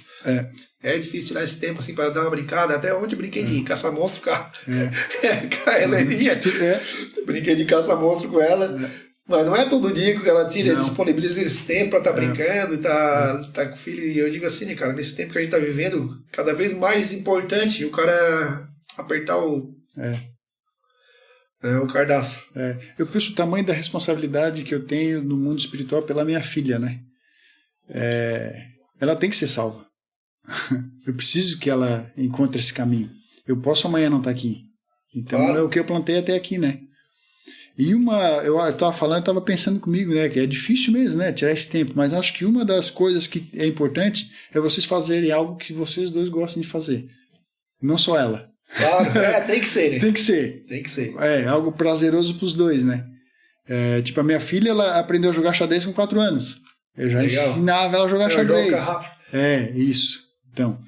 É difícil tirar esse tempo, assim, para dar uma brincada. Até ontem eu brinquei de caça-monstro com a Heleninha. Brinquei de caça-monstro com ela. Mas não é todo dia que ela disponibiliza esse tempo para estar brincando e tá com o filho. E eu digo assim, né, cara, nesse tempo que a gente tá vivendo, cada vez mais importante o cara apertar o cardaço. Eu penso o tamanho da responsabilidade que eu tenho no mundo espiritual pela minha filha, né? Ela tem que ser salva. Eu preciso que ela encontre esse caminho. Eu posso amanhã não estar aqui. Então é o que eu plantei até aqui, né? E eu estava pensando comigo, né, que é difícil mesmo, né, tirar esse tempo, mas acho que uma das coisas que é importante é vocês fazerem algo que vocês dois gostam de fazer. Não só ela. Claro, tem que ser, né? Tem que ser. Tem que ser. Algo prazeroso para os dois, né? Tipo, a minha filha, ela aprendeu a jogar xadrez com 4 anos. Eu já ensinava ela a jogar xadrez. Isso. Então,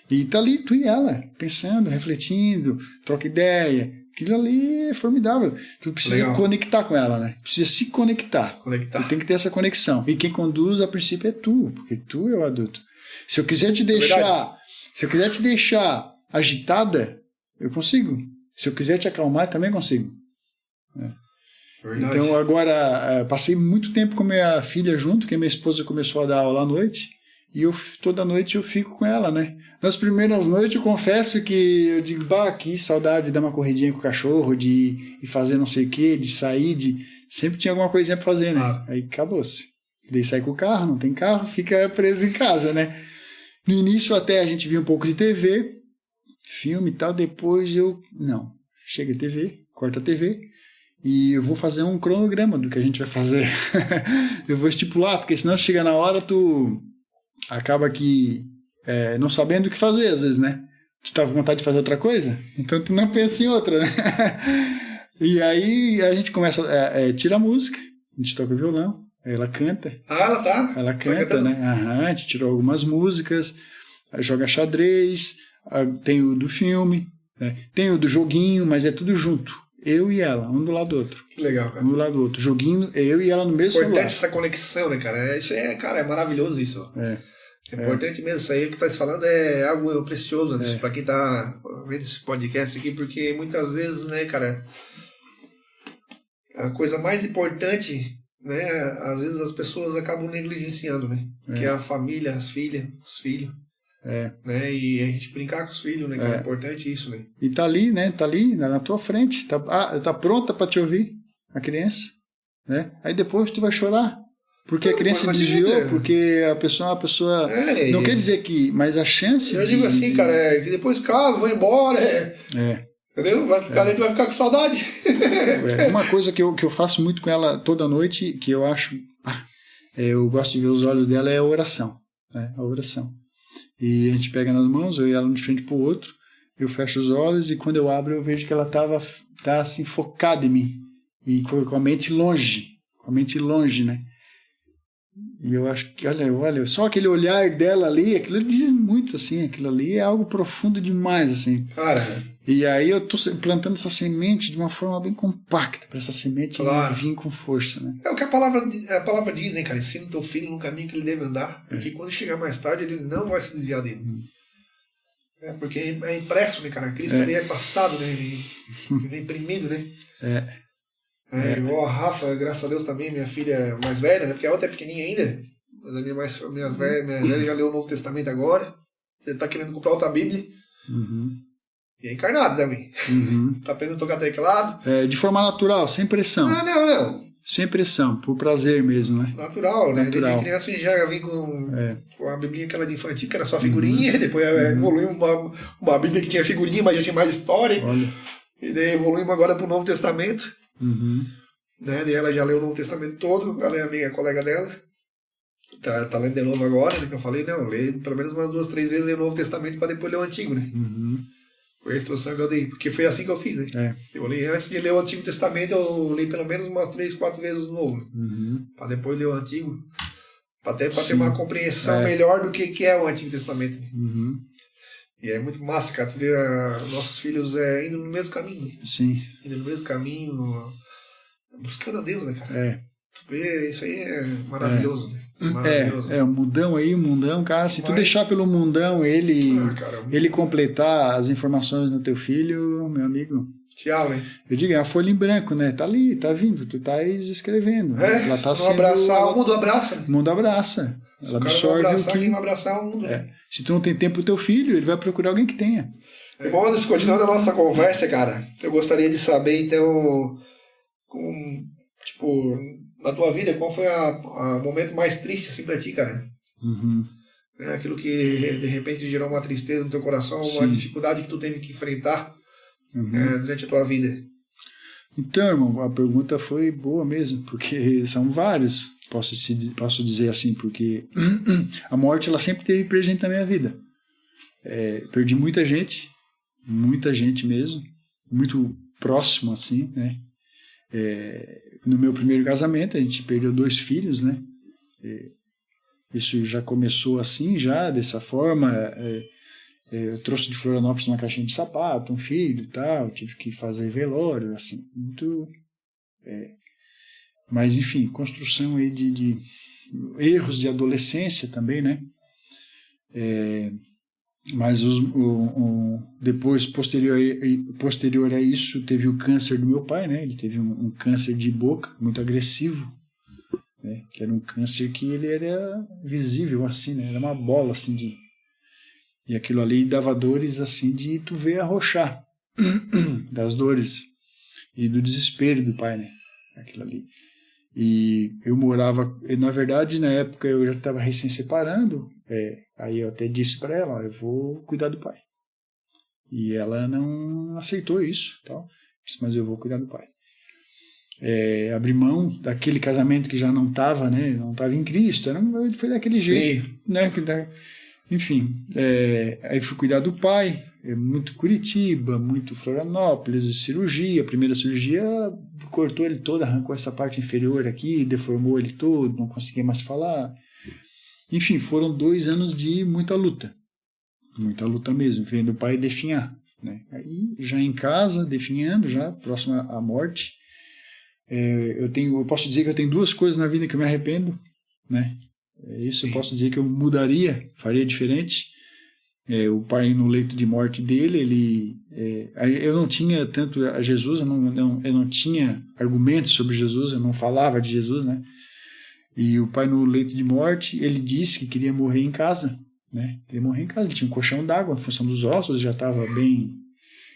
e tá ali tu e ela, pensando, refletindo, troca ideia. Aquilo ali é formidável. Tu precisa conectar com ela, né? Precisa se conectar. Tu tem que ter essa conexão. E quem conduz, a princípio, é tu, porque tu é o adulto. Se eu quiser te deixar agitada, eu consigo. Se eu quiser te acalmar, também consigo. Então, agora, passei muito tempo com minha filha junto, que minha esposa começou a dar aula à noite. E toda noite eu fico com ela, né? Nas primeiras noites eu confesso que eu digo, que saudade de dar uma corridinha com o cachorro, de ir fazer não sei o que, de sair, sempre tinha alguma coisinha pra fazer, né? Aí acabou-se. Daí sai com o carro, não tem carro, fica preso em casa, né? No início até a gente via um pouco de TV, filme e tal, depois não, chega a TV, corta a TV, e eu vou fazer um cronograma do que a gente vai fazer. Eu vou estipular, porque senão chega na hora tu... acaba que não sabendo o que fazer às vezes, né? Tu tá com vontade de fazer outra coisa, então tu não pensa em outra, né? E aí a gente começa tira a música, a gente toca violão, ela canta. Ela tá? Ela canta, né? A gente tirou algumas músicas, joga xadrez, tem o do filme, né? Tem o do joguinho, mas é tudo junto. Eu e ela, um do lado do outro. Que legal, cara. Um do lado do outro. Joguinho, eu e ela no mesmo celular. Importante essa conexão, né, cara? Isso cara, é maravilhoso isso. É importante mesmo. Isso aí que tá se falando é algo precioso, né? Pra quem tá vendo esse podcast aqui, porque muitas vezes, né, cara, a coisa mais importante, né, às vezes as pessoas acabam negligenciando, né? Que é a família, as filhas, os filhos. Né? E a gente brincar com os filhos, né? Que é importante isso, né? E tá ali, né? Tá ali na tua frente. Tá pronta para te ouvir a criança, né? Aí depois tu vai chorar. Porque a criança desviou, porque a pessoa não quer dizer que, mas a chance eu digo assim, cara, que depois caso, vou embora, entendeu? Vai ficar ali, tu vai ficar com saudade. Uma coisa que eu faço muito com ela toda noite, que eu acho, eu gosto de ver os olhos dela, é a oração, né? A oração. E a gente pega nas mãos, eu e ela de frente pro outro, eu fecho os olhos e quando eu abro eu vejo que ela tá assim focada em mim e com a mente longe, né? E eu acho que, olha, só aquele olhar dela ali, aquilo diz muito, assim, aquilo ali é algo profundo demais, assim. Cara. E aí eu tô plantando essa semente de uma forma bem compacta, para essa semente vir com força, né? É o que a palavra diz, né, cara? Ensina o teu filho no caminho que ele deve andar, porque quando chegar mais tarde ele não vai se desviar dele. Porque é impresso, né, cara? Cristo ali é passado, né? Ele é imprimido, né? Igual a Rafa, graças a Deus também, minha filha mais velha, né? Porque a outra é pequenininha ainda, mas a minha velha já leu o Novo Testamento agora, já tá querendo comprar outra Bíblia. E é encarnado também. Tá aprendendo a tocar teclado. De forma natural, sem pressão. Não. Sem pressão, por prazer mesmo, né? Natural, né? Desde criança já vim com a Bíblia aquela de infantil, que era só figurinha, e depois evoluímos uma Bíblia que tinha figurinha, mas já tinha mais história. Olha. E daí evoluímos agora pro Novo Testamento. Né? Daí ela já leu o Novo Testamento todo, ela é a minha colega dela. Tá lendo de novo agora, né? Que eu falei, lê pelo menos umas 2, 3 vezes o Novo Testamento para depois ler o Antigo, né? Foi a instrução que eu dei, porque foi assim que eu fiz, né? Eu li, antes de ler o Antigo Testamento, eu li pelo menos umas 3, 4 vezes o Novo, para depois ler o Antigo, para ter uma compreensão melhor do que é o Antigo Testamento. E é muito massa, cara, tu vê nossos filhos indo no mesmo caminho, né? Sim. Indo no mesmo caminho, buscando a Deus, né, cara? Tu vê, isso aí é maravilhoso, né? Maravilhoso. O mundão, cara, se tu deixar pelo mundão ele completar as informações no teu filho, meu amigo. Tchau, né? Eu digo, é a folha em branco, né? Tá ali, tá vindo, tu tá escrevendo. Ela tá se não abraçar, o mundo abraça. Né? O mundo abraça. Se ela absorve não abraçar, quem não abraçar o mundo, né? Se tu não tem tempo pro teu filho, ele vai procurar alguém que tenha. Bom, antes continuando a nossa conversa, cara, eu gostaria de saber, então, na tua vida, qual foi o momento mais triste, assim, pra ti, cara? Aquilo que, de repente, gerou uma tristeza no teu coração, uma dificuldade que tu teve que enfrentar durante a tua vida. Então, irmão, a pergunta foi boa mesmo, porque são vários, posso dizer assim, porque a morte, ela sempre esteve presente na minha vida. Perdi muita gente mesmo, muito próximo, assim, né? No meu primeiro casamento a gente perdeu 2 filhos, né? Isso já começou assim, dessa forma. Eu trouxe de Florianópolis uma caixinha de sapato, um filho e tal, tive que fazer velório, assim, muito... Mas, enfim, construção aí de erros de adolescência também, né? Mas depois, posterior a isso, teve o câncer do meu pai, né? Ele teve um câncer de boca, muito agressivo, né? Que era um câncer que ele era visível, assim, né? Era uma bola, assim, e aquilo ali dava dores, assim, de tu ver arrochar das dores e do desespero do pai, né? Aquilo ali. E eu morava, na verdade, na época eu já estava recém-separando, aí eu até disse para ela, eu vou cuidar do pai. E ela não aceitou isso, tal. Disse, mas eu vou cuidar do pai. Abri mão daquele casamento que já não estava, né? Não estava em Cristo, foi daquele jeito, né? Enfim, aí fui cuidar do pai, muito Curitiba, muito Florianópolis, cirurgia. A primeira cirurgia cortou ele todo, arrancou essa parte inferior aqui, deformou ele todo, não conseguia mais falar. Enfim, foram 2 anos de muita luta mesmo, vendo o pai definhar, né? Aí já em casa, definhando, já próximo à morte, eu posso dizer que eu tenho 2 coisas na vida que eu me arrependo, né? Isso eu posso dizer que eu mudaria, faria diferente. O pai no leito de morte dele, eu não tinha tanto a Jesus, eu não tinha argumentos sobre Jesus, eu não falava de Jesus, né? E o pai no leito de morte, ele disse que queria morrer em casa, né? Queria morrer em casa, ele tinha um colchão d'água, em função dos ossos, já estava bem...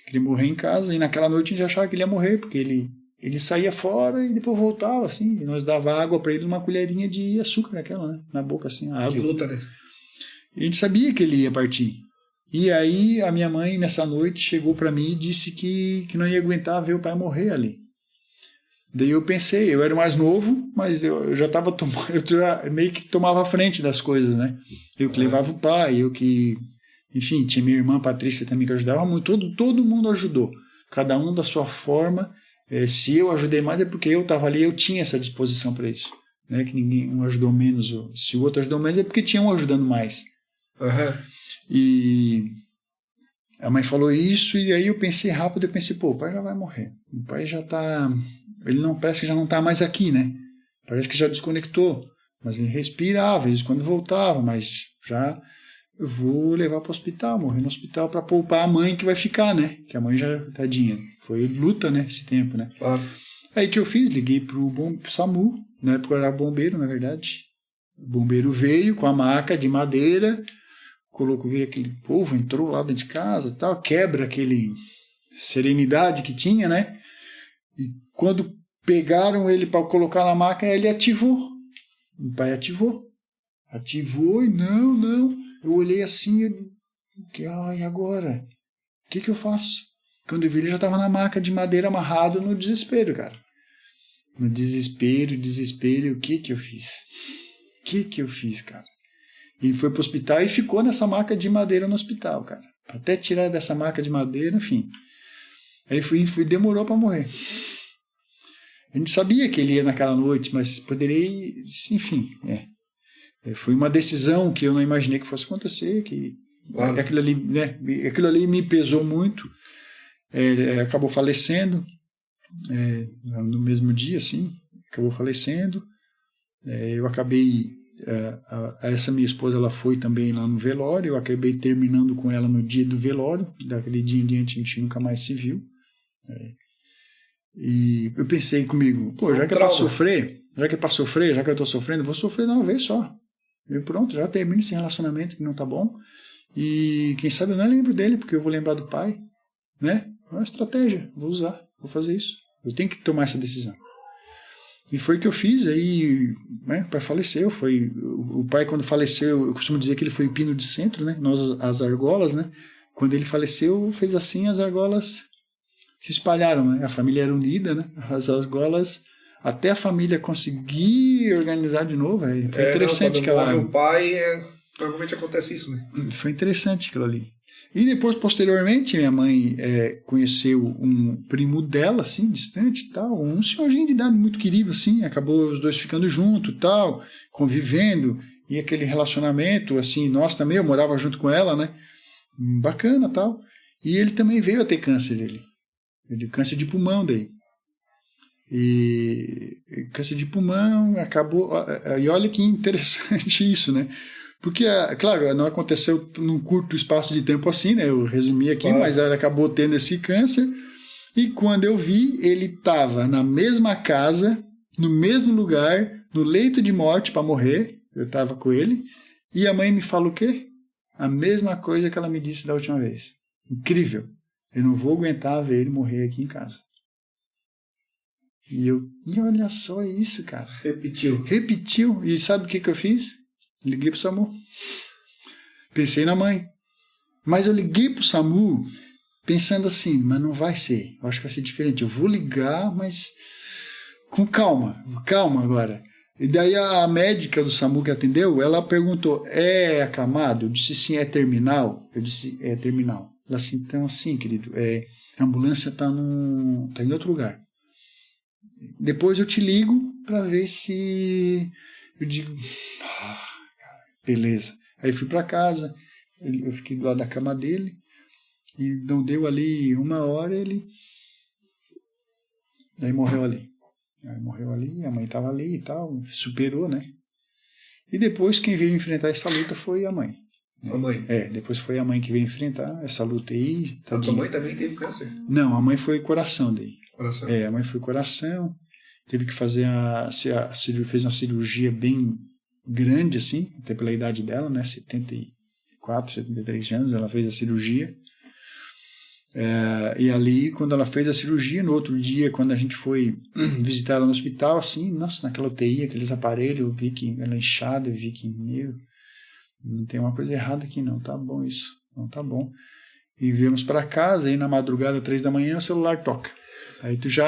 Queria morrer em casa, e naquela noite a gente achava que ele ia morrer, porque ele saía fora e depois voltava, assim, e nós dava água para ele, uma colherinha de açúcar naquela, né? Na boca, assim, a água. Que luta, né? E a gente sabia que ele ia partir. E aí a minha mãe, nessa noite, chegou para mim e disse que não ia aguentar ver o pai morrer ali. Daí eu pensei, eu era mais novo, mas eu já estava meio que tomava a frente das coisas, né? Eu que levava o pai, eu que... Enfim, tinha minha irmã Patrícia também que ajudava muito, todo mundo ajudou. Cada um da sua forma. Se eu ajudei mais é porque eu estava ali, eu tinha essa disposição para isso. Né? Que ninguém um ajudou menos, se o outro ajudou menos é porque tinha um ajudando mais. E a mãe falou isso, e aí eu pensei rápido, pô, o pai já vai morrer. O pai já tá... Ele não parece que já não está mais aqui, né? Parece que já desconectou. Mas ele respirava, às vezes quando voltava, mas já... eu vou levar para o hospital, morrer no hospital para poupar a mãe que vai ficar, né? Que a mãe já, tadinha, foi luta, né? Esse tempo, né? Claro. Aí que eu fiz, liguei pro SAMU, na época eu era bombeiro, na verdade. O bombeiro veio com a maca de madeira, veio aquele povo, entrou lá dentro de casa e tal, quebra aquele serenidade que tinha, né? E quando pegaram ele para colocar na máquina, ele ativou. O pai ativou e não. Eu olhei assim, e agora? O que eu faço? Quando eu vi, ele já estava na maca de madeira amarrado no desespero, cara. No desespero, o que eu fiz? O que eu fiz, cara? E foi pro hospital e ficou nessa maca de madeira no hospital, cara. Até tirar dessa maca de madeira, enfim. Aí demorou para morrer. A gente sabia que ele ia naquela noite, mas poderia, enfim, foi uma decisão que eu não imaginei que fosse acontecer, que claro. Aquilo ali me pesou muito. Acabou falecendo no mesmo dia, assim, acabou falecendo. Eu acabei, essa minha esposa, ela foi também lá no velório, eu acabei terminando com ela no dia do velório, daquele dia em diante a gente nunca mais se viu. E eu pensei comigo, já que é para sofrer, já que eu tô sofrendo, eu vou sofrer de uma vez só. E pronto, já termino esse relacionamento que não tá bom. E quem sabe eu não lembro dele, porque eu vou lembrar do pai, né? É uma estratégia, vou usar, vou fazer isso. Eu tenho que tomar essa decisão. E foi o que eu fiz, aí, né, o pai faleceu, o pai quando faleceu, eu costumo dizer que ele foi o pino de centro, né? Nós, as argolas, né? Quando ele faleceu, fez assim, as argolas se espalharam, né? A família era unida, né? As argolas, até a família conseguir organizar de novo, foi interessante quando morre o pai, normalmente acontece isso, né? Foi interessante aquilo ali. E depois, posteriormente, minha mãe conheceu um primo dela, assim, distante e tal, um senhorzinho de idade muito querido, assim, acabou os dois ficando juntos e tal, convivendo, e aquele relacionamento, assim, nós também, eu morava junto com ela, né? Bacana e tal. E ele também veio a ter câncer, câncer de pulmão daí. E câncer de pulmão acabou. E olha que interessante isso, né? Porque, claro, não aconteceu num curto espaço de tempo assim, né? Eu resumi aqui, claro. Mas ele acabou tendo esse câncer. E quando eu vi, ele estava na mesma casa, no mesmo lugar, no leito de morte para morrer. Eu estava com ele. E a mãe me fala o quê? A mesma coisa que ela me disse da última vez. Incrível. Eu não vou aguentar ver ele morrer aqui em casa. E olha só isso, cara. Repetiu. E sabe o que eu fiz? Liguei pro SAMU. Pensei na mãe. Mas eu liguei pro SAMU pensando assim, mas não vai ser. Eu acho que vai ser diferente. Eu vou ligar, mas com calma. Calma agora. E daí a médica do SAMU que atendeu, ela perguntou, é acamado? Eu disse, sim, é terminal? Eu disse, é terminal. Ela assim, então assim, querido, a ambulância tá em outro lugar. Depois eu te ligo para ver se... Eu digo, beleza. Aí fui para casa, eu fiquei do lado da cama dele, e não deu ali 1 hora, ele... Daí morreu ali. A mãe estava ali e tal, superou, né? E depois quem veio enfrentar essa luta foi a mãe. A mãe? Depois foi a mãe que veio enfrentar essa luta aí. A tua mãe também teve câncer? Não, a mãe foi coração daí. Coração? A mãe foi coração, teve que fazer fez uma cirurgia bem grande, assim, até pela idade dela, né? 74, 73 anos, ela fez a cirurgia. E ali, quando ela fez a cirurgia, no outro dia, quando a gente foi visitar ela no hospital, assim, nossa, naquela UTI, aqueles aparelhos, eu vi que ela é inchada, eu vi que, não tem uma coisa errada aqui não, tá bom isso, não tá bom. E viemos para casa, aí na madrugada, 3 da manhã, o celular toca. Aí tu já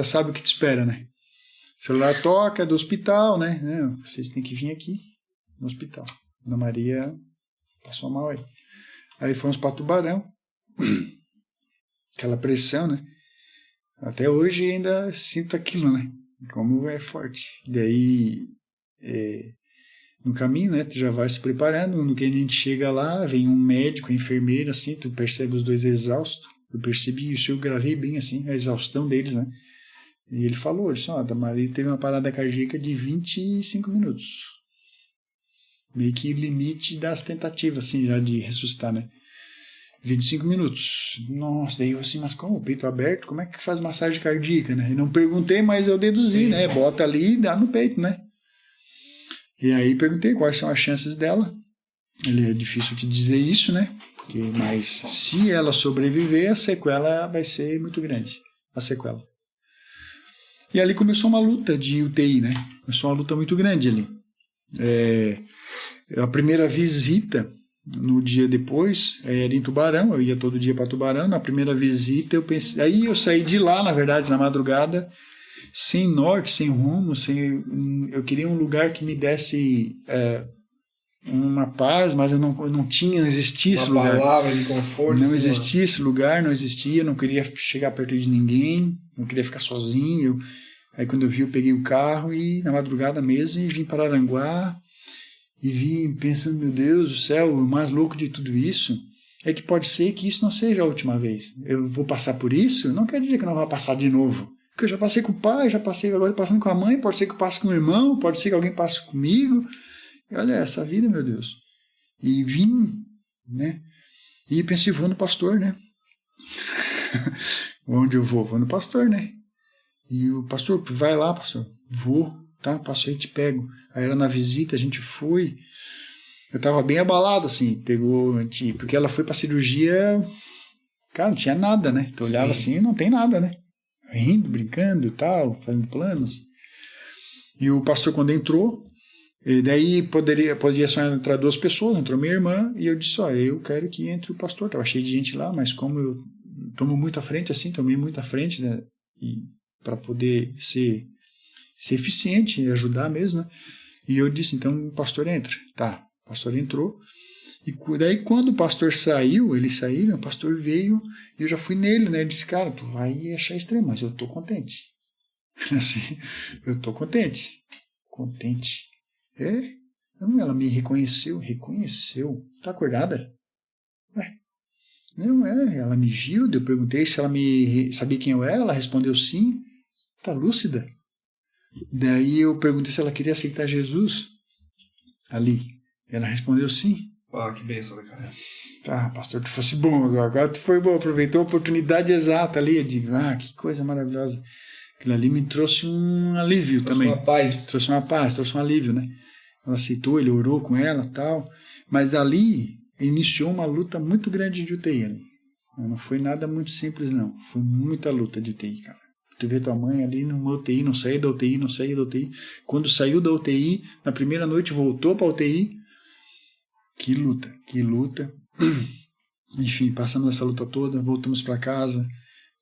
sabe o que te espera, né? O celular toca, é do hospital, né? Vocês têm que vir aqui no hospital. Ana Maria passou mal aí. Aí fomos para Tubarão. Aquela pressão, né? Até hoje ainda sinto aquilo, né? Como é forte. Daí, no caminho, né? Tu já vai se preparando. No que a gente chega lá, vem um médico, enfermeira, assim, tu percebe os dois exaustos. Eu percebi isso, eu gravei bem, assim, a exaustão deles, né? E ele falou, a Maria teve uma parada cardíaca de 25 minutos. meio que limite das tentativas, assim, já de ressuscitar, né? 25 minutos. Nossa, daí eu assim, mas como? O peito aberto? Como é que faz massagem cardíaca, né? Eu não perguntei, mas eu deduzi, né? Bota ali e dá no peito, né? E aí perguntei quais são as chances dela. É difícil te dizer isso, né? Mas se ela sobreviver, a sequela vai ser muito grande. A sequela. E ali começou uma luta de UTI, né? Começou uma luta muito grande ali. A primeira visita, no dia depois, era em Tubarão. Eu ia todo dia para Tubarão. Na primeira visita, eu pensei. Aí eu saí de lá, na verdade, na madrugada, sem norte, sem rumo. Eu queria um lugar que me desse uma paz, mas eu não tinha, não existia esse lugar. Uma palavra de conforto. Não existia esse lugar, não existia. Eu não queria chegar perto de ninguém, não queria ficar sozinho. Aí quando eu vi, eu peguei o carro e na madrugada mesmo e vim para Aranguá e vim pensando, meu Deus do céu, o mais louco de tudo isso é que pode ser que isso não seja a última vez. Eu vou passar por isso, não quer dizer que eu não vou passar de novo. Porque eu já passei com o pai, já passei agora passando com a mãe, pode ser que eu passe com o irmão, pode ser que alguém passe comigo. E olha essa vida, meu Deus. E vim, né? E pensei, vou no pastor, né? Onde eu vou? Vou no pastor, né? E o pastor, vai lá, pastor. Vou, tá? Passo aí, te pego. Aí era na visita, a gente foi. Eu tava bem abalado, assim. Porque ela foi pra cirurgia. Cara, não tinha nada, né? Então eu olhava assim, não tem nada, né? Rindo, brincando e tal, fazendo planos. E o pastor, quando entrou, e daí podia só entrar 2 pessoas, entrou minha irmã, e eu disse, eu quero que entre o pastor. Tava cheio de gente lá, mas como eu tomo muito à frente, assim, tomei muito à frente, né? E para poder ser eficiente e ajudar mesmo, né? E eu disse, então o pastor entra. Tá, o pastor entrou. E daí quando o pastor saiu, eles saíram, o pastor veio e eu já fui nele, né? Ele disse, cara, tu vai achar estranho, mas eu tô contente. Assim, eu tô contente. Contente. Não, ela me reconheceu. Tá acordada? Não, ela me viu, eu perguntei se ela sabia quem eu era, ela respondeu sim. Tá lúcida? Daí eu perguntei se ela queria aceitar Jesus ali. Ela respondeu sim. Que bênção, né, cara? Tá, pastor, tu fosse bom agora tu foi bom, aproveitou a oportunidade exata ali. Eu digo, que coisa maravilhosa. Aquilo ali me trouxe um alívio também. Trouxe uma paz, trouxe um alívio, né? Ela aceitou, ele orou com ela e tal. Mas ali iniciou uma luta muito grande de UTI ali. Não foi nada muito simples, não. Foi muita luta de UTI, cara. Tu vê tua mãe ali numa UTI, não saía da UTI, não saía da UTI. Quando saiu da UTI, na primeira noite voltou pra UTI. Que luta. Enfim, passamos essa luta toda, voltamos pra casa.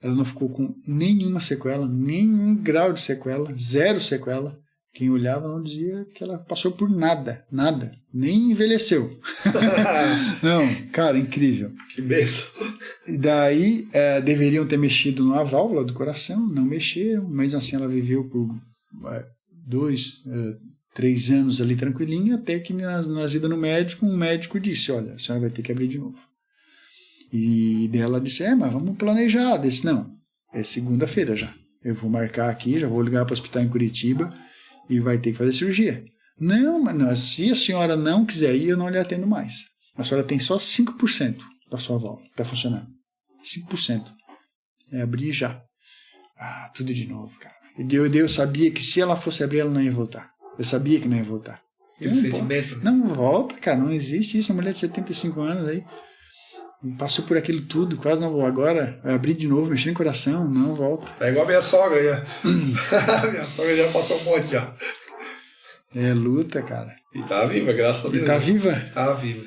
Ela não ficou com nenhuma sequela, nenhum grau de sequela, 0 sequela. Quem olhava não dizia que ela passou por nada, nem envelheceu. Não, cara, incrível. Que bênção. E daí deveriam ter mexido na válvula do coração, não mexeram, mas assim ela viveu por 2, 3 anos ali tranquilinha, até que nas idas no médico, um médico disse, olha, a senhora vai ter que abrir de novo. E dela disse, mas vamos planejar. Disse, não, é segunda-feira já. Eu vou marcar aqui, já vou ligar para o hospital em Curitiba e vai ter que fazer cirurgia. Não, mas se a senhora não quiser ir, eu não lhe atendo mais. A senhora tem só 5% da sua válvula, está funcionando. 5%. É abrir já. Tudo de novo, cara. Eu sabia que se ela fosse abrir, ela não ia voltar. Eu sabia que não ia voltar. Aquele sentimento, né? Não volta, cara, não existe isso. Uma mulher de 75 anos aí passou por aquilo tudo, quase não vou. Agora, abrir de novo, mexer no coração, não volta. É igual a minha sogra já. Minha sogra já passou um monte já. É luta, cara. E tá viva, graças a Deus. E tá viva? Tá viva.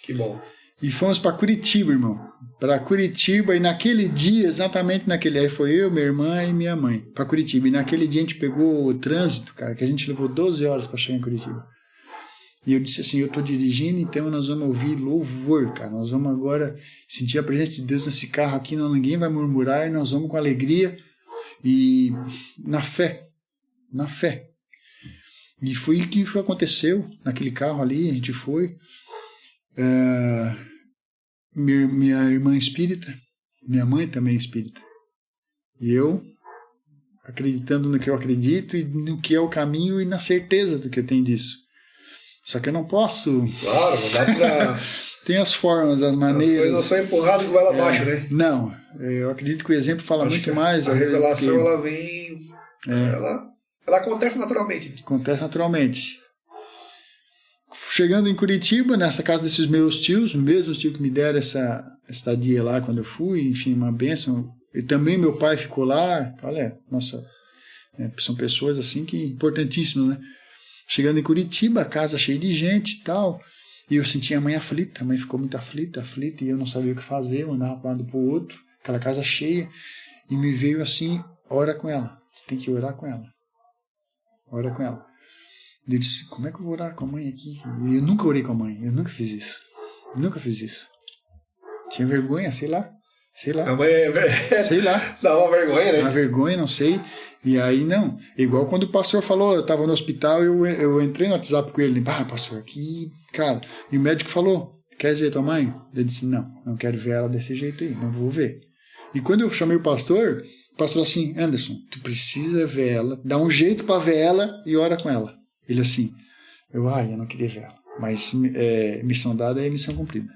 Que bom. E fomos pra Curitiba, irmão. Pra Curitiba, e naquele dia, exatamente naquele, aí foi eu, minha irmã e minha mãe, pra Curitiba. E naquele dia a gente pegou o trânsito, cara, que a gente levou 12 horas pra chegar em Curitiba. E eu disse assim, eu tô dirigindo, então nós vamos ouvir louvor, cara. Nós vamos agora sentir a presença de Deus nesse carro aqui, ninguém vai murmurar, e nós vamos com alegria e na fé. E foi o que aconteceu naquele carro ali, a gente foi. Minha irmã espírita, minha mãe também espírita. E eu, acreditando no que eu acredito e no que é o caminho e na certeza do que eu tenho disso. Só que eu não posso... Claro, não dá pra... Tem as formas, as maneiras... As coisas não são empurradas que vai lá abaixo, né? Não, eu acredito que o exemplo fala muito mais. A revelação, que... ela vem... Ela acontece naturalmente. Acontece naturalmente. Chegando em Curitiba, nessa casa desses meus tios, os mesmos tios que me deram essa estadia lá quando eu fui, enfim, uma bênção. E também meu pai ficou lá. Olha, nossa, são pessoas assim que importantíssimas, né? Chegando em Curitiba, a casa cheia de gente e tal, e eu senti a mãe aflita, a mãe ficou muito aflita, e eu não sabia o que fazer, eu andava para um lado para o outro, aquela casa cheia, e me veio assim, ora com ela, tem que orar com ela, ora com ela. Eu disse, como é que eu vou orar com a mãe aqui? Eu nunca orei com a mãe, eu nunca fiz isso. Tinha vergonha, sei lá. A mãe sei lá. Dá uma vergonha, né? Uma vergonha, não sei. E aí, não. Igual quando o pastor falou, eu estava no hospital, eu entrei no WhatsApp com ele. Pastor, aqui, cara. E o médico falou, quer ver tua mãe? Ele disse, não quero ver ela desse jeito aí, não vou ver. E quando eu chamei o pastor assim, Anderson, tu precisa ver ela, dá um jeito para ver ela e ora com ela. Ele assim, eu não queria ver ela. Mas missão dada é missão cumprida.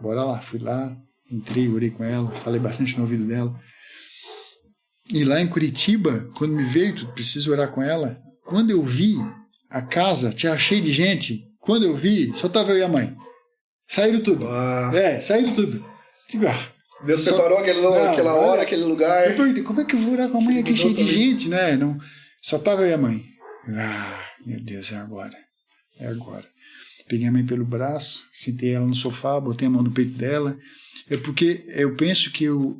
Bora lá, fui lá, entrei, orei com ela, falei bastante no ouvido dela. E lá em Curitiba, quando me veio, tu precisa orar com ela. Quando eu vi a casa, tinha cheio de gente. Quando eu vi, só tava eu e a mãe. Saíram tudo. Saíram tudo. Digo, Deus separou aquela hora, aquele lugar. Eu perguntei, como é que eu vou orar com a mãe aqui cheio de gente, né? Não, só tava eu e a mãe. Meu Deus, é agora. Peguei a mãe pelo braço, sentei ela no sofá, botei a mão no peito dela. Porque eu penso que eu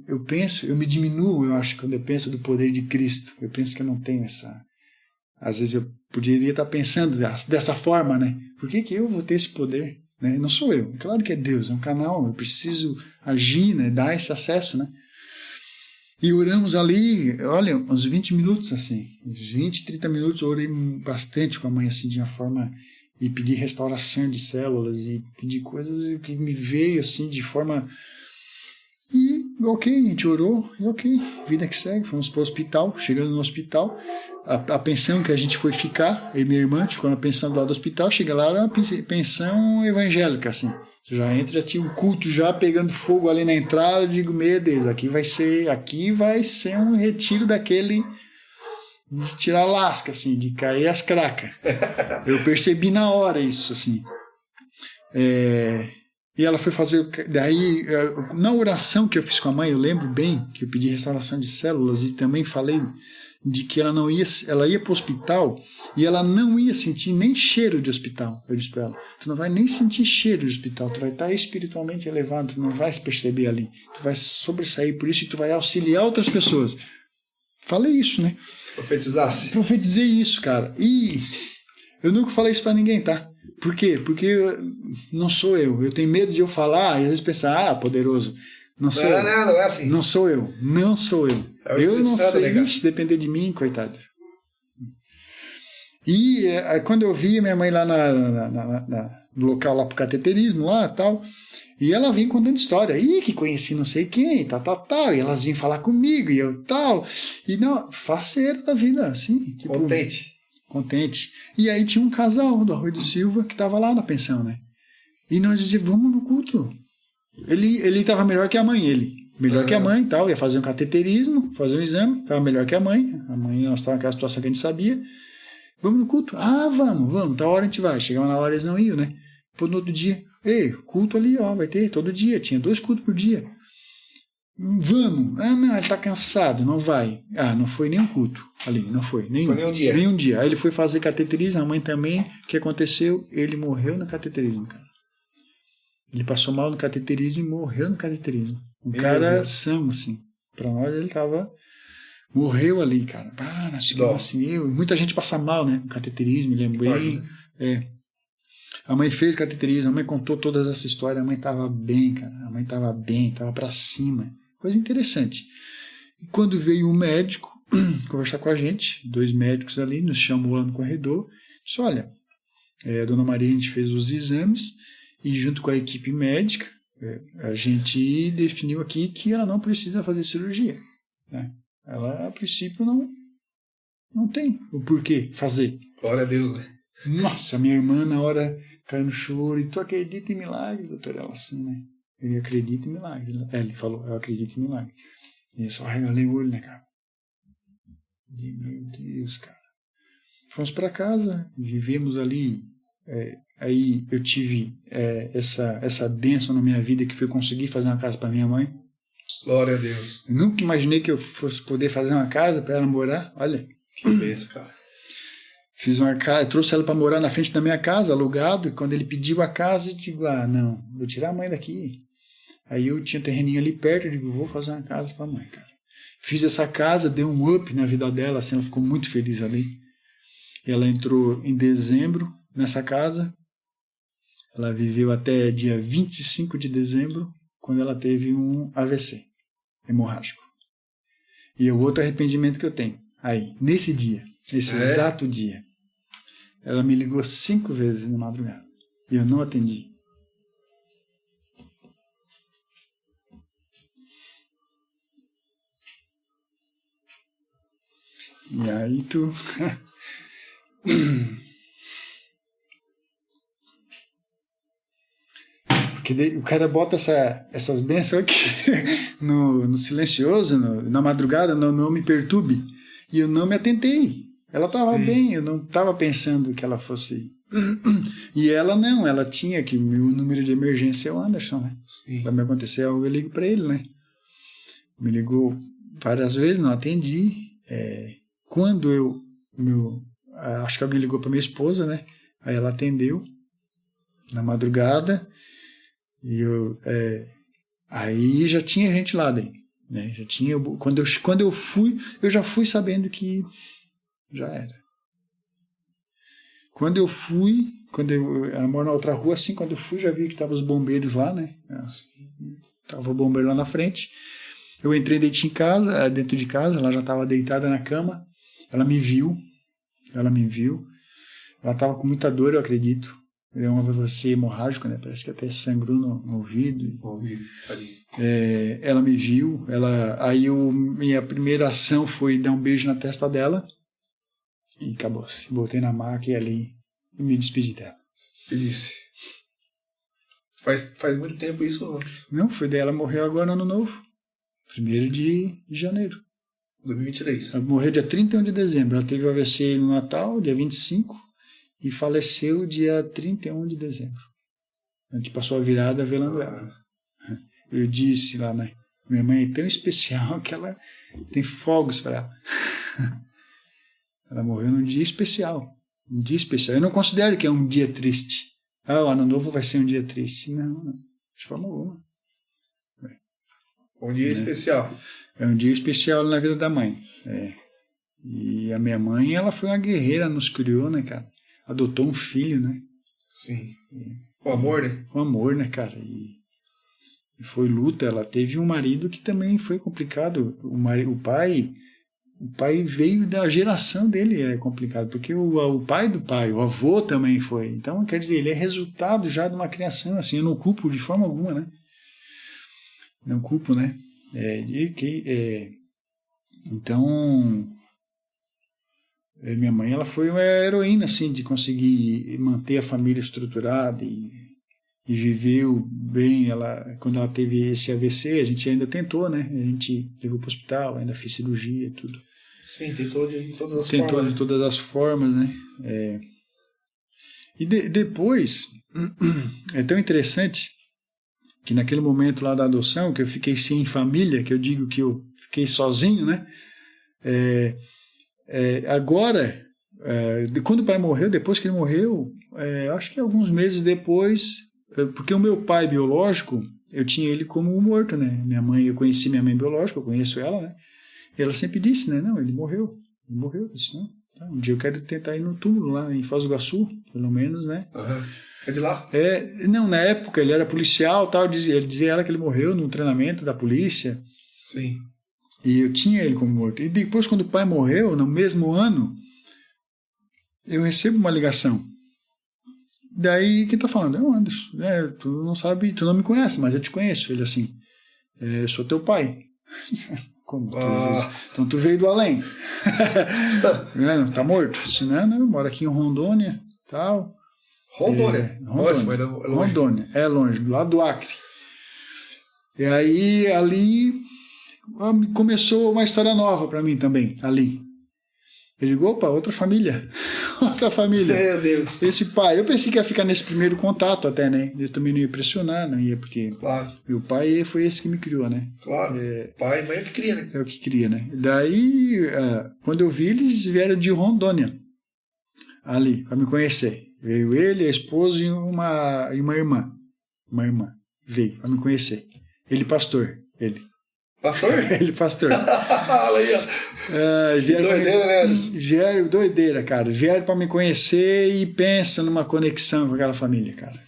me diminuo, eu acho, quando eu penso do poder de Cristo. Eu penso que eu não tenho essa... Às vezes eu poderia estar pensando dessa forma, né? Por que eu vou ter esse poder? Né? Não sou eu. Claro que é Deus, é um canal, eu preciso agir, né? Dar esse acesso, né? E oramos ali, olha, uns 20 minutos, assim. 20, 30 minutos, eu orei bastante com a mãe, assim, de uma forma... E pedi restauração de células, e pedi coisas que me veio, assim, de forma... E ok, a gente orou, e ok, vida que segue, fomos para o hospital. Chegando no hospital, a pensão que a gente foi ficar, eu e minha irmã, ficou na pensão do lado do hospital. Chega lá, era uma pensão evangélica, assim. Já entra, já tinha um culto já pegando fogo ali na entrada. Eu digo, meu Deus, aqui vai ser um retiro daquele de tirar lasca, assim, de cair as cracas. Eu percebi na hora isso, assim. E ela foi fazer... Daí, na oração que eu fiz com a mãe, eu lembro bem que eu pedi restauração de células e também falei de que ela ia para o hospital e ela não ia sentir nem cheiro de hospital. Eu disse para ela, tu não vai nem sentir cheiro de hospital, tu vai estar espiritualmente elevado, tu não vai se perceber ali, tu vai sobressair por isso e tu vai auxiliar outras pessoas. Falei isso, né? Profetizasse. Profetizei isso, cara. E eu nunca falei isso para ninguém, tá? Por quê? Porque não sou eu. Eu tenho medo de eu falar e às vezes pensar, poderoso. Não é assim. Não sou eu. Eu não sei. Se depender de mim, coitado. E quando eu vi minha mãe lá no local lá pro cateterismo, lá tal, e ela vinha contando história. Que conheci não sei quem, tal. E elas vinham falar comigo, e eu tal. E não, faceiro da vida, assim. Tipo, contente. E aí tinha um casal do Arroio do Silva que estava lá na pensão, né? E nós dizíamos, vamos no culto. Ele estava melhor que a mãe, que a mãe e tal, ia fazer um cateterismo, fazer um exame, estava melhor que a mãe. A mãe, nós estávamos naquela situação que a gente sabia. Vamos no culto? Vamos, tá hora a gente vai. Chegava na hora, eles não iam, né? Pô, no outro dia, culto ali, vai ter todo dia, tinha 2 cultos por dia. Vamos. Não, ele tá cansado, não vai. Não foi nem um culto ali, não foi. Nenhum dia. Nenhum dia. Aí ele foi fazer cateterismo, a mãe também. O que aconteceu? Ele morreu no cateterismo, cara. Ele passou mal no cateterismo e morreu no cateterismo. Um cara são, assim. Pra nós ele tava... Morreu ali, cara. Nós ficamos assim. Muita gente passa mal, né? No cateterismo, lembro bem. A mãe fez cateterismo, a mãe contou toda essa história. A mãe tava bem, cara. A mãe tava bem, tava pra cima. Coisa interessante. E quando veio um médico conversar com a gente, 2 médicos ali, nos chamou lá no corredor, disse, olha, a dona Maria, a gente fez os exames e junto com a equipe médica, a gente definiu aqui que ela não precisa fazer cirurgia, né? Ela, a princípio, não tem o porquê fazer. Glória a Deus, né? Nossa, minha irmã na hora caiu no choro. E tu acredita em milagre, doutor? Ela assim, né? Ele acredita em milagre. Ele falou, eu acredito em milagre. E eu só regalei o olho, né, cara? E, meu Deus, cara. Fomos para casa, vivemos ali. Aí eu tive essa bênção na minha vida que foi conseguir fazer uma casa para minha mãe. Glória a Deus. Eu nunca imaginei que eu fosse poder fazer uma casa para ela morar. Olha. Que bênção, cara. Fiz uma casa, trouxe ela para morar na frente da minha casa, alugado. E quando ele pediu a casa, eu digo, não, vou tirar a mãe daqui. Aí eu tinha terreninho ali perto, eu digo, vou fazer uma casa para a mãe, cara. Fiz essa casa, deu um up na vida dela, assim, ela ficou muito feliz ali. Ela entrou em dezembro nessa casa. Ela viveu até dia 25 de dezembro, quando ela teve um AVC hemorrágico. E é o outro arrependimento que eu tenho. Aí, nesse dia, nesse exato dia, ela me ligou 5 vezes na madrugada. E eu não atendi. E aí tu... Porque o cara bota essas bênçãos aqui no silencioso, na madrugada, não me perturbe. E eu não me atentei. Ela estava bem, eu não estava pensando que ela fosse... E ela não, ela tinha que... Meu número de emergência é o Anderson, né? Sim. Vai me acontecer algo, eu ligo para ele, né? Me ligou várias vezes, não atendi. Quando acho que alguém ligou para minha esposa, né? Aí ela atendeu na madrugada e aí já tinha gente lá dentro, né? Já tinha, quando eu fui, eu já fui sabendo que já era. Ela mora na outra rua, assim, quando eu fui já vi que estavam os bombeiros lá, né? Tava o bombeiro lá na frente. Eu entrei dentro de casa, ela já estava deitada na cama. Ela me viu. Ela estava com muita dor, eu acredito. É um AVC hemorrágico, né? Parece que até sangrou no ouvido. Tadinho. Ela me viu. Minha primeira ação foi dar um beijo na testa dela. E acabou-se. Botei na maca e ali me despedi dela. Despedisse. Faz muito tempo isso? Não, foi daí. Ela morreu agora no ano novo. 1º de janeiro. 2023. Ela morreu dia 31 de dezembro. Ela teve o AVC no Natal, dia 25, e faleceu dia 31 de dezembro. A gente passou a virada velando ela. Eu disse lá, né? Minha mãe é tão especial que ela tem fogos para ela. Ela morreu num dia especial. Um dia especial. Eu não considero que é um dia triste. O ano novo vai ser um dia triste. Não, de forma alguma. Um dia especial. É um dia especial na vida da mãe. E a minha mãe, ela foi uma guerreira, nos criou, né, cara? Adotou um filho, né? Sim. O amor, né? O amor, né, cara? E foi luta. Ela teve um marido que também foi complicado. O pai veio da geração dele, é complicado, porque o pai do pai, o avô também foi. Então, quer dizer, ele é resultado já de uma criação, assim, eu não culpo de forma alguma, né? Não culpo, né? Então, minha mãe, ela foi uma heroína, assim, de conseguir manter a família estruturada e viveu bem. Quando ela teve esse AVC, a gente ainda tentou, né? A gente levou para o hospital, ainda fez cirurgia e tudo. Sim, tentou de todas as formas. Tentou de todas as formas, né? E depois, é tão interessante que naquele momento lá da adoção, que eu fiquei sem família, que eu digo que eu fiquei sozinho, né? Agora, quando o pai morreu, depois que ele morreu, acho que alguns meses depois, porque o meu pai biológico, eu tinha ele como morto, né? Eu conheci minha mãe biológica, eu conheço ela, né? E ela sempre disse, né? Não, ele morreu. Eu disse, não. Tá, um dia eu quero tentar ir no túmulo lá em Foz do Iguaçu, pelo menos, né? Uhum. É de lá? Não, na época ele era policial, tal, ele dizia ela que ele morreu num treinamento da polícia. Sim. E eu tinha ele como morto. E depois, quando o pai morreu, no mesmo ano, eu recebo uma ligação. Daí, quem tá falando? É o Anderson. Tu não sabe, tu não me conhece, mas eu te conheço. Ele assim, eu sou teu pai. Como? Então tu veio do além. Tá morto? Se não, eu moro aqui em Rondônia. tal. Rondônia. Ótimo, é longe. Rondônia, é longe, do lado do Acre. E aí, ali, começou uma história nova para mim também, ali. Ele ligou, opa, outra família. Outra família. Meu Deus. Esse pai, eu pensei que ia ficar nesse primeiro contato até, né? Eu também não ia pressionar, não ia, porque Claro. meu pai foi esse que me criou, né? Claro. Pai e mãe é o que cria, né? É o que queria, né? Daí, quando eu vi, eles vieram de Rondônia, ali, para me conhecer. Veio ele, a esposa e uma irmã. Uma irmã veio para me conhecer. Ele pastor, ele. Pastor? Ele pastor. Olha aí, ó. Doideira, né, Anderson? Vieram, doideira, cara. Vieram para me conhecer e pensa numa conexão com aquela família, cara.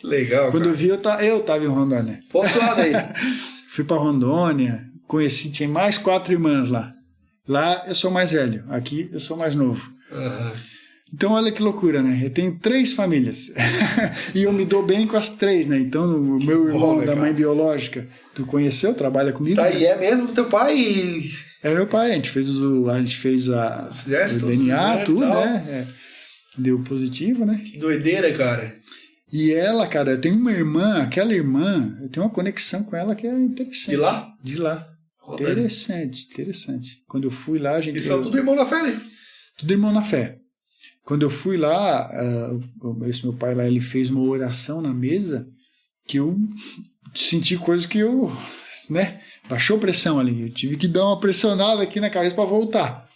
Legal, Quando cara. eu vi, eu tava em Rondônia. Fosse lá daí. Fui para Rondônia, conheci, tinha mais 4 irmãs lá. Lá eu sou mais velho, aqui eu sou mais novo. Uhum. Então olha que loucura, né? Eu tenho 3 famílias. E eu me dou bem com as 3, né? Então o meu irmão da mãe biológica, tu conheceu, trabalha comigo. Tá, né? e é mesmo teu pai? É meu pai, a gente fez o DNA, tudo, né? Deu positivo, né? Que doideira, cara. E ela, cara, eu tenho uma irmã, aquela irmã, eu tenho uma conexão com ela que é interessante. De lá? De lá. Rondônia. Interessante. Quando eu fui lá, a gente... Eles são tudo irmão da fé, né? Tudo irmão na fé. Quando eu fui lá, esse meu pai lá, ele fez uma oração na mesa que eu senti coisas que eu, né, baixou pressão ali. Eu tive que dar uma pressionada aqui na cabeça para voltar.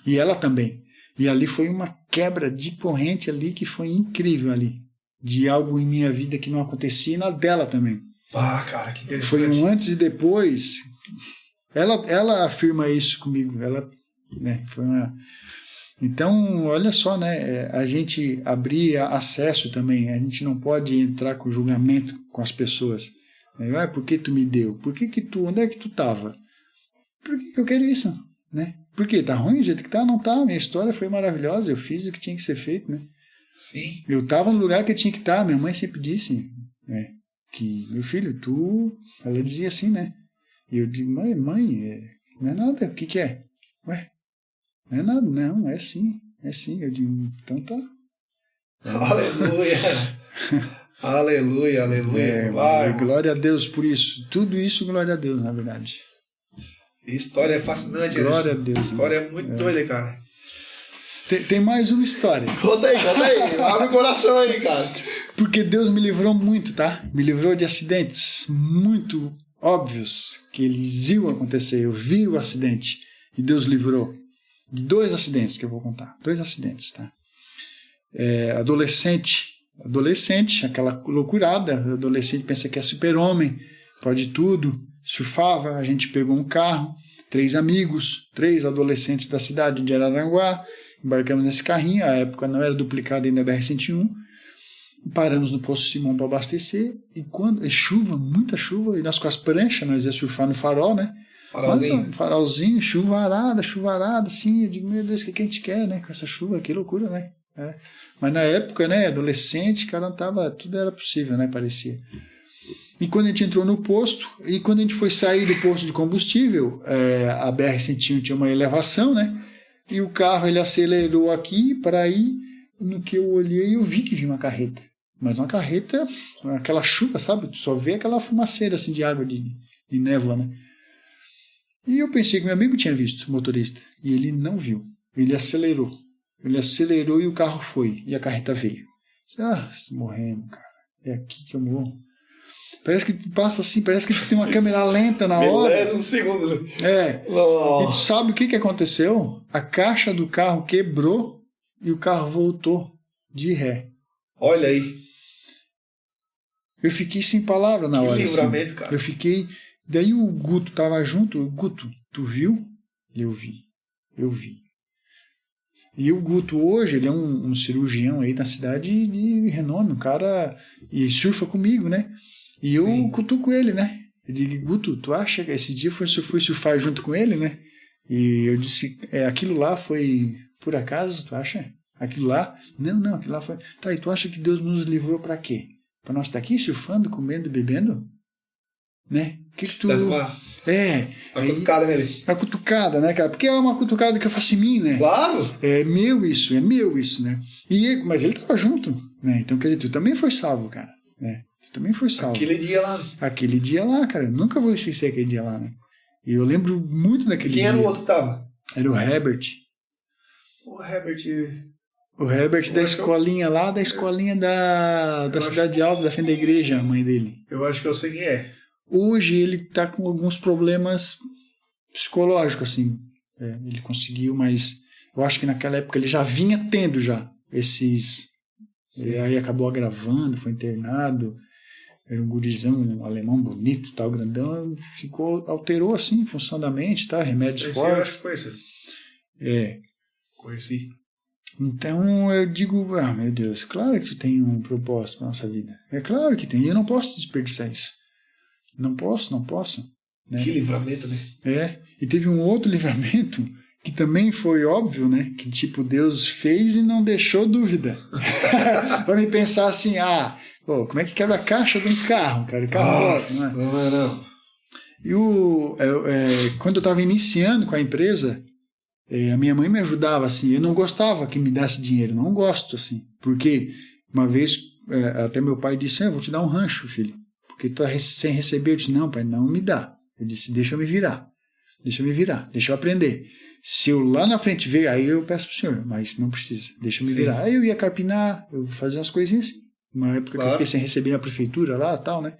E ela também. E ali foi uma quebra de corrente ali que foi incrível ali. De algo em minha vida que não acontecia e na dela também. Ah, cara, que interessante. Foi um antes e depois. Ela afirma isso comigo. Ela, né, foi uma... Então, olha só, né? A gente abrir acesso também. A gente não pode entrar com julgamento com as pessoas. Por que tu me deu? Por que tu... Onde é que tu estava? Por que eu quero isso? Né? Por quê? Tá ruim do jeito que tá? Não tá. Minha história foi maravilhosa. Eu fiz o que tinha que ser feito, né? Sim. Eu estava no lugar que eu tinha que estar. Minha mãe sempre disse, né, que, meu filho, tu... Ela dizia assim, né? E eu digo, mãe, não é nada. O que é? Ué? Não é nada, não, é sim. Eu digo, então tá. Aleluia. Aleluia. Vai, glória a Deus por isso. Tudo isso, glória a Deus, na verdade. História é fascinante. Glória a Deus. História é muito doida, cara. Tem mais uma história. Conta aí. Abre o coração aí, cara. Porque Deus me livrou muito, tá? Me livrou de acidentes muito óbvios que eles iam acontecer. Eu vi o acidente e Deus livrou. De 2 acidentes que eu vou contar. 2 acidentes, tá? Adolescente, aquela loucurada. Adolescente pensa que é super-homem, pode tudo. Surfava, a gente pegou um carro, 3 amigos, 3 adolescentes da cidade de Araranguá. Embarcamos nesse carrinho, a época não era duplicada ainda BR-101. Paramos no Poço Simão para abastecer. E quando chuva, muita chuva, e nós com as pranchas, nós ia surfar no farol, né? Farolzinho, chuvarada, assim, eu digo, meu Deus, o que a gente quer, né, com essa chuva, que loucura, né, mas na época, né, adolescente, cara, tudo era possível, né, parecia. E quando a gente entrou no posto, e quando a gente foi sair do posto de combustível, a BR-101 tinha uma elevação, né, e o carro, ele acelerou aqui, para aí, no que eu olhei, eu vi que vinha uma carreta, mas uma carreta, aquela chuva, sabe, tu só vê aquela fumaceira, assim, de água, de névoa, né. E eu pensei que meu amigo tinha visto, o motorista, e ele não viu. Ele acelerou e o carro foi, e a carreta veio. Estou morrendo, cara. É aqui que eu morro. Parece que tu passa assim, parece que tu tem uma câmera lenta na hora. Beleza, um segundo. E tu sabe o que aconteceu? A caixa do carro quebrou e o carro voltou de ré. Olha aí. Eu fiquei sem palavra na hora. Que livramento, assim. cara. Eu fiquei... Daí o Guto tava junto. Guto, tu viu? Eu vi. E o Guto hoje, ele é um cirurgião aí da cidade de renome, um cara, e surfa comigo, né? E eu cutuco ele, né? Eu digo, Guto, tu acha que esse dia eu fui surfar junto com ele, né? E eu disse, aquilo lá foi por acaso, tu acha? Aquilo lá? Não, aquilo lá foi... Tá, e tu acha que Deus nos livrou pra quê? Pra nós estar aqui surfando, comendo e bebendo? Né? Que tu... A cutucada nele. A cutucada, né, cara? Porque é uma cutucada que eu faço em mim, né? Claro. É meu isso, né? Mas ele tava junto, né? Então, quer dizer, tu também foi salvo, cara, né? Tu também foi salvo. Aquele dia lá, cara. Eu nunca vou esquecer aquele dia lá, né? E eu lembro muito daquele dia. Quem era o outro que tava? Era o Herbert. O Herbert da escolinha lá, da escolinha da Cidade Alta, da frente da igreja, a mãe dele. Eu acho que eu sei quem é. Hoje ele tá com alguns problemas psicológicos, assim. Ele conseguiu, mas eu acho que naquela época ele já vinha tendo já esses... Aí acabou agravando, foi internado. Era um gurizão, um alemão bonito, tal, grandão. Alterou assim, em função da mente, tá? Remédios fortes. Eu acho que conheço. Conheci. Então eu digo, meu Deus, claro que tu tem um propósito na nossa vida. É claro que tem, e eu não posso desperdiçar isso. Não posso. Né? Que livramento, né? E teve um outro livramento que também foi óbvio, né? Que tipo, Deus fez e não deixou dúvida. Para me pensar assim, como é que quebra a caixa de um carro, cara? O carro Nossa, não. E quando eu estava iniciando com a empresa, a minha mãe me ajudava, assim. Eu não gostava que me desse dinheiro, não gosto, assim. Porque uma vez, até meu pai disse, eu vou te dar um rancho, filho. Porque tu sem receber. Eu disse, não, pai, não me dá. Eu disse, deixa eu me virar, deixa eu aprender. Se eu lá na frente ver, aí eu peço pro senhor, mas não precisa, deixa eu me virar. Aí eu ia carpinar, eu fazia umas coisinhas assim. Uma época que eu fiquei sem receber na prefeitura lá e tal, né?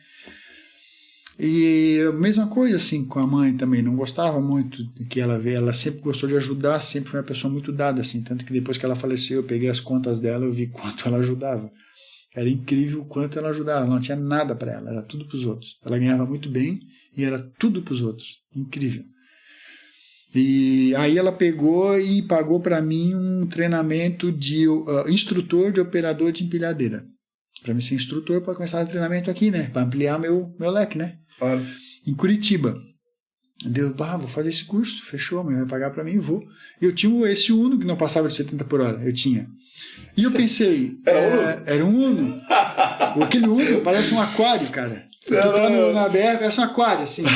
E a mesma coisa assim com a mãe também, não gostava muito que ela sempre gostou de ajudar, sempre foi uma pessoa muito dada, assim, tanto que depois que ela faleceu, eu peguei as contas dela, eu vi quanto ela ajudava. Era incrível o quanto ela ajudava, não tinha nada para ela, era tudo para os outros. Ela ganhava muito bem e era tudo para os outros, incrível. E aí ela pegou e pagou para mim um treinamento de instrutor de operador de empilhadeira. Para mim ser instrutor para começar o treinamento aqui, né? Para ampliar meu leque, né? Claro. Em Curitiba. Deu, vou fazer esse curso, fechou, mas vai pagar para mim, vou. E eu tinha esse Uno que não passava de 70 por hora, eu tinha. E eu pensei, era um Uno. Aquele Uno parece um aquário, cara. Tu tá na BR, parece um aquário, assim. Né?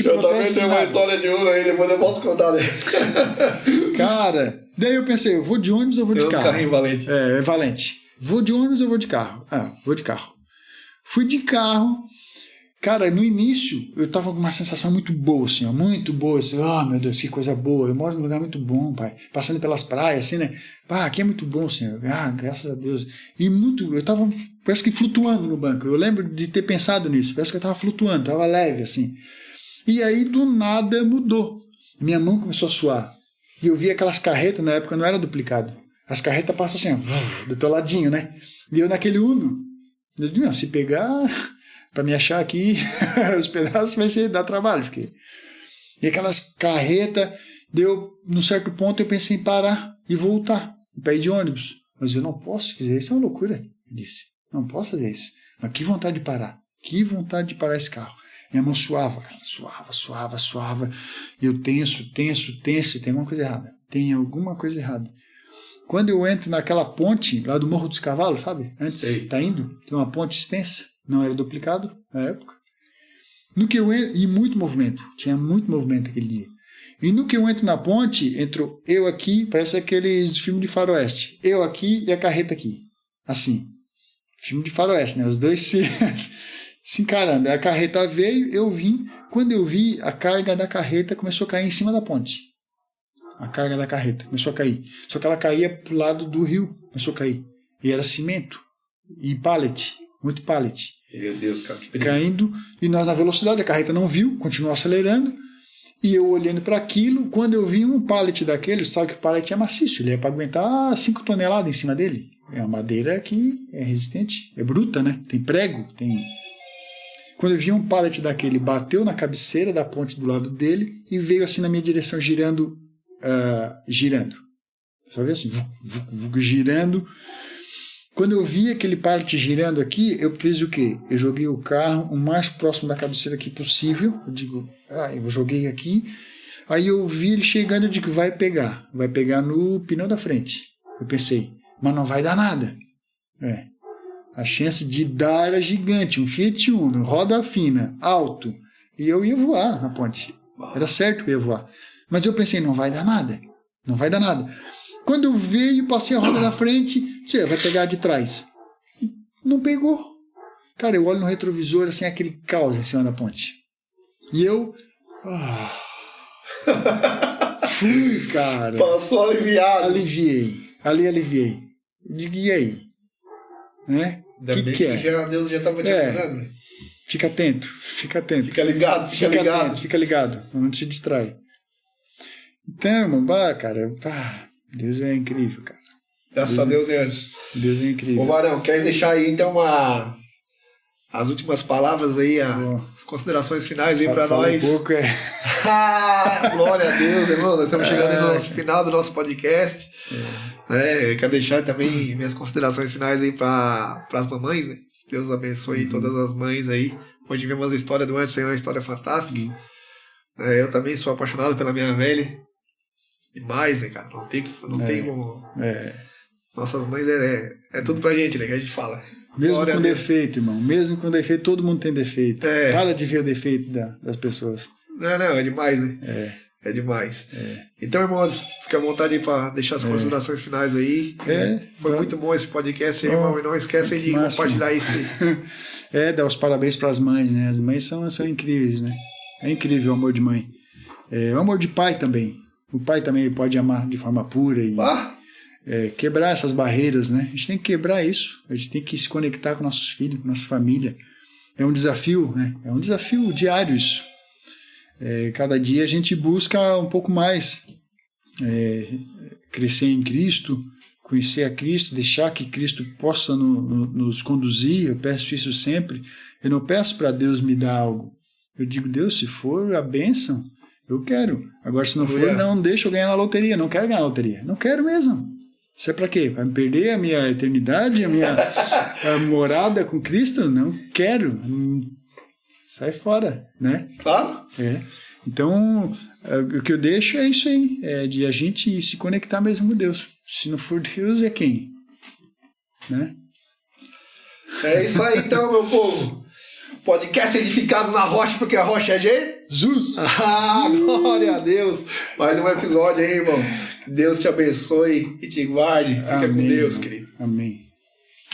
Eu também tenho uma história de Uno aí, depois eu posso contar. Né? Cara, daí eu pensei, eu vou de ônibus ou vou de carro? Carrinho valente. É valente. Vou de ônibus ou vou de carro? Vou de carro. Fui de carro. Cara, no início eu tava com uma sensação muito boa, assim, muito boa. Assim, meu Deus, que coisa boa. Eu moro num lugar muito bom, pai. Passando pelas praias, assim, né? Aqui é muito bom, senhor. Graças a Deus. E eu tava, parece que flutuando no banco. Eu lembro de ter pensado nisso. Parece que eu tava flutuando, tava leve, assim. E aí, do nada, mudou. Minha mão começou a suar. E eu vi aquelas carretas, na época não era duplicado. As carretas passam assim, do teu ladinho, né? E eu naquele Uno. Eu digo, se pegar... Para me achar aqui, os pedaços vai dar trabalho. E aquelas carretas, num certo ponto eu pensei em parar e voltar, para ir de ônibus. Mas eu não posso fazer isso, é uma loucura. Eu disse, não posso fazer isso. Mas que vontade de parar esse carro. Minha mão suava, cara, suava. E eu tenso, tem alguma coisa errada. Quando eu entro naquela ponte, lá do Morro dos Cavalos, sabe? Antes, tá indo, tem uma ponte extensa. Não era duplicado na época. No que eu entro, e muito movimento. Tinha muito movimento aquele dia. E no que eu entro na ponte, entro eu aqui, parece aqueles filmes de faroeste. Eu aqui e a carreta aqui. Assim. Filme de faroeste, né? Os dois se encarando. A carreta veio, eu vim. Quando eu vi, a carga da carreta começou a cair em cima da ponte. A carga da carreta começou a cair. Só que ela caía pro lado do rio. Começou a cair. E era cimento. E pallet. Muito pallet. Meu Deus, cara, que perigo. Caindo, e nós na velocidade, a carreta não viu, continuou acelerando, e eu olhando para aquilo, quando eu vi um pallet daquele, sabe que o pallet é maciço, ele é para aguentar 5 toneladas em cima dele. É uma madeira que é resistente, é bruta, né? Tem prego, tem... Quando eu vi um pallet daquele, bateu na cabeceira da ponte do lado dele e veio assim na minha direção, girando. Só veio assim, girando. Quando eu vi aquele pallet girando aqui, eu fiz o quê? Eu joguei o carro o mais próximo da cabeceira aqui possível. Eu digo, eu joguei aqui. Aí eu vi ele chegando, eu digo, vai pegar no pneu da frente. Eu pensei, mas não vai dar nada. A chance de dar era gigante. Um Fiat Uno, roda fina, alto, E eu ia voar na ponte. Era certo que eu ia voar. Mas eu pensei, não vai dar nada. Não vai dar nada. Quando eu veio, passei a roda da frente, você vai pegar de trás. Não pegou. Cara, eu olho no retrovisor, assim, aquele caos em cima da ponte. E eu... fui, cara. Passou aliviado. Aliviei. Digo, e aí? Né? Ainda bem que Deus já estava te avisando. Fica atento. Fica ligado. Não te distrai. Então, irmão, cara, Deus é incrível, cara. Graças a Deus. Deus é incrível. Ô, Varão, quer deixar aí, então, as últimas palavras aí, as considerações finais aí pra nós? Um pouco, Glória a Deus, irmão. Nós estamos chegando aí no nosso final do nosso podcast. Eu quero deixar também minhas considerações finais aí para as mamães, né? Deus abençoe todas as mães aí. Hoje vemos a história do Anderson, é uma história fantástica. Eu também sou apaixonado pela minha velha. Demais, né, cara? Não tem como... Nossas mães é tudo pra gente, né? Que a gente fala. Mesmo Glória com defeito, irmão. Mesmo com defeito, todo mundo tem defeito. Para de ver o defeito das pessoas. Não, é demais, né? É demais. Então, irmãos, fica à vontade aí para deixar as considerações finais aí. Foi muito bom esse podcast, irmão. E não esquecem de compartilhar isso. Dar os parabéns para as mães, né? As mães são incríveis, né? É incrível o amor de mãe. O amor de pai também. O pai também pode amar de forma pura e quebrar essas barreiras, né? A gente tem que quebrar isso. A gente tem que se conectar com nossos filhos, com nossa família. É um desafio, né? É um desafio diário isso. Cada dia a gente busca um pouco mais crescer em Cristo, conhecer a Cristo, deixar que Cristo possa nos conduzir. Eu peço isso sempre. Eu não peço para Deus me dar algo. Eu digo, Deus, se for a bênção, eu quero. Agora, se não for, não deixa eu ganhar na loteria. Não quero ganhar na loteria. Não quero mesmo. Isso é para quê? Para me perder a minha eternidade, a minha morada com Cristo? Não quero. Sai fora, né? Claro. Então, o que eu deixo é isso aí, de a gente se conectar mesmo com Deus. Se não for Deus, é quem? Né? É isso aí então, meu povo. Podcast edificado na rocha, porque a rocha é Jesus. Glória a Deus. Mais um episódio aí, irmãos. Deus te abençoe e te guarde. Fica com Deus, querido. Amém.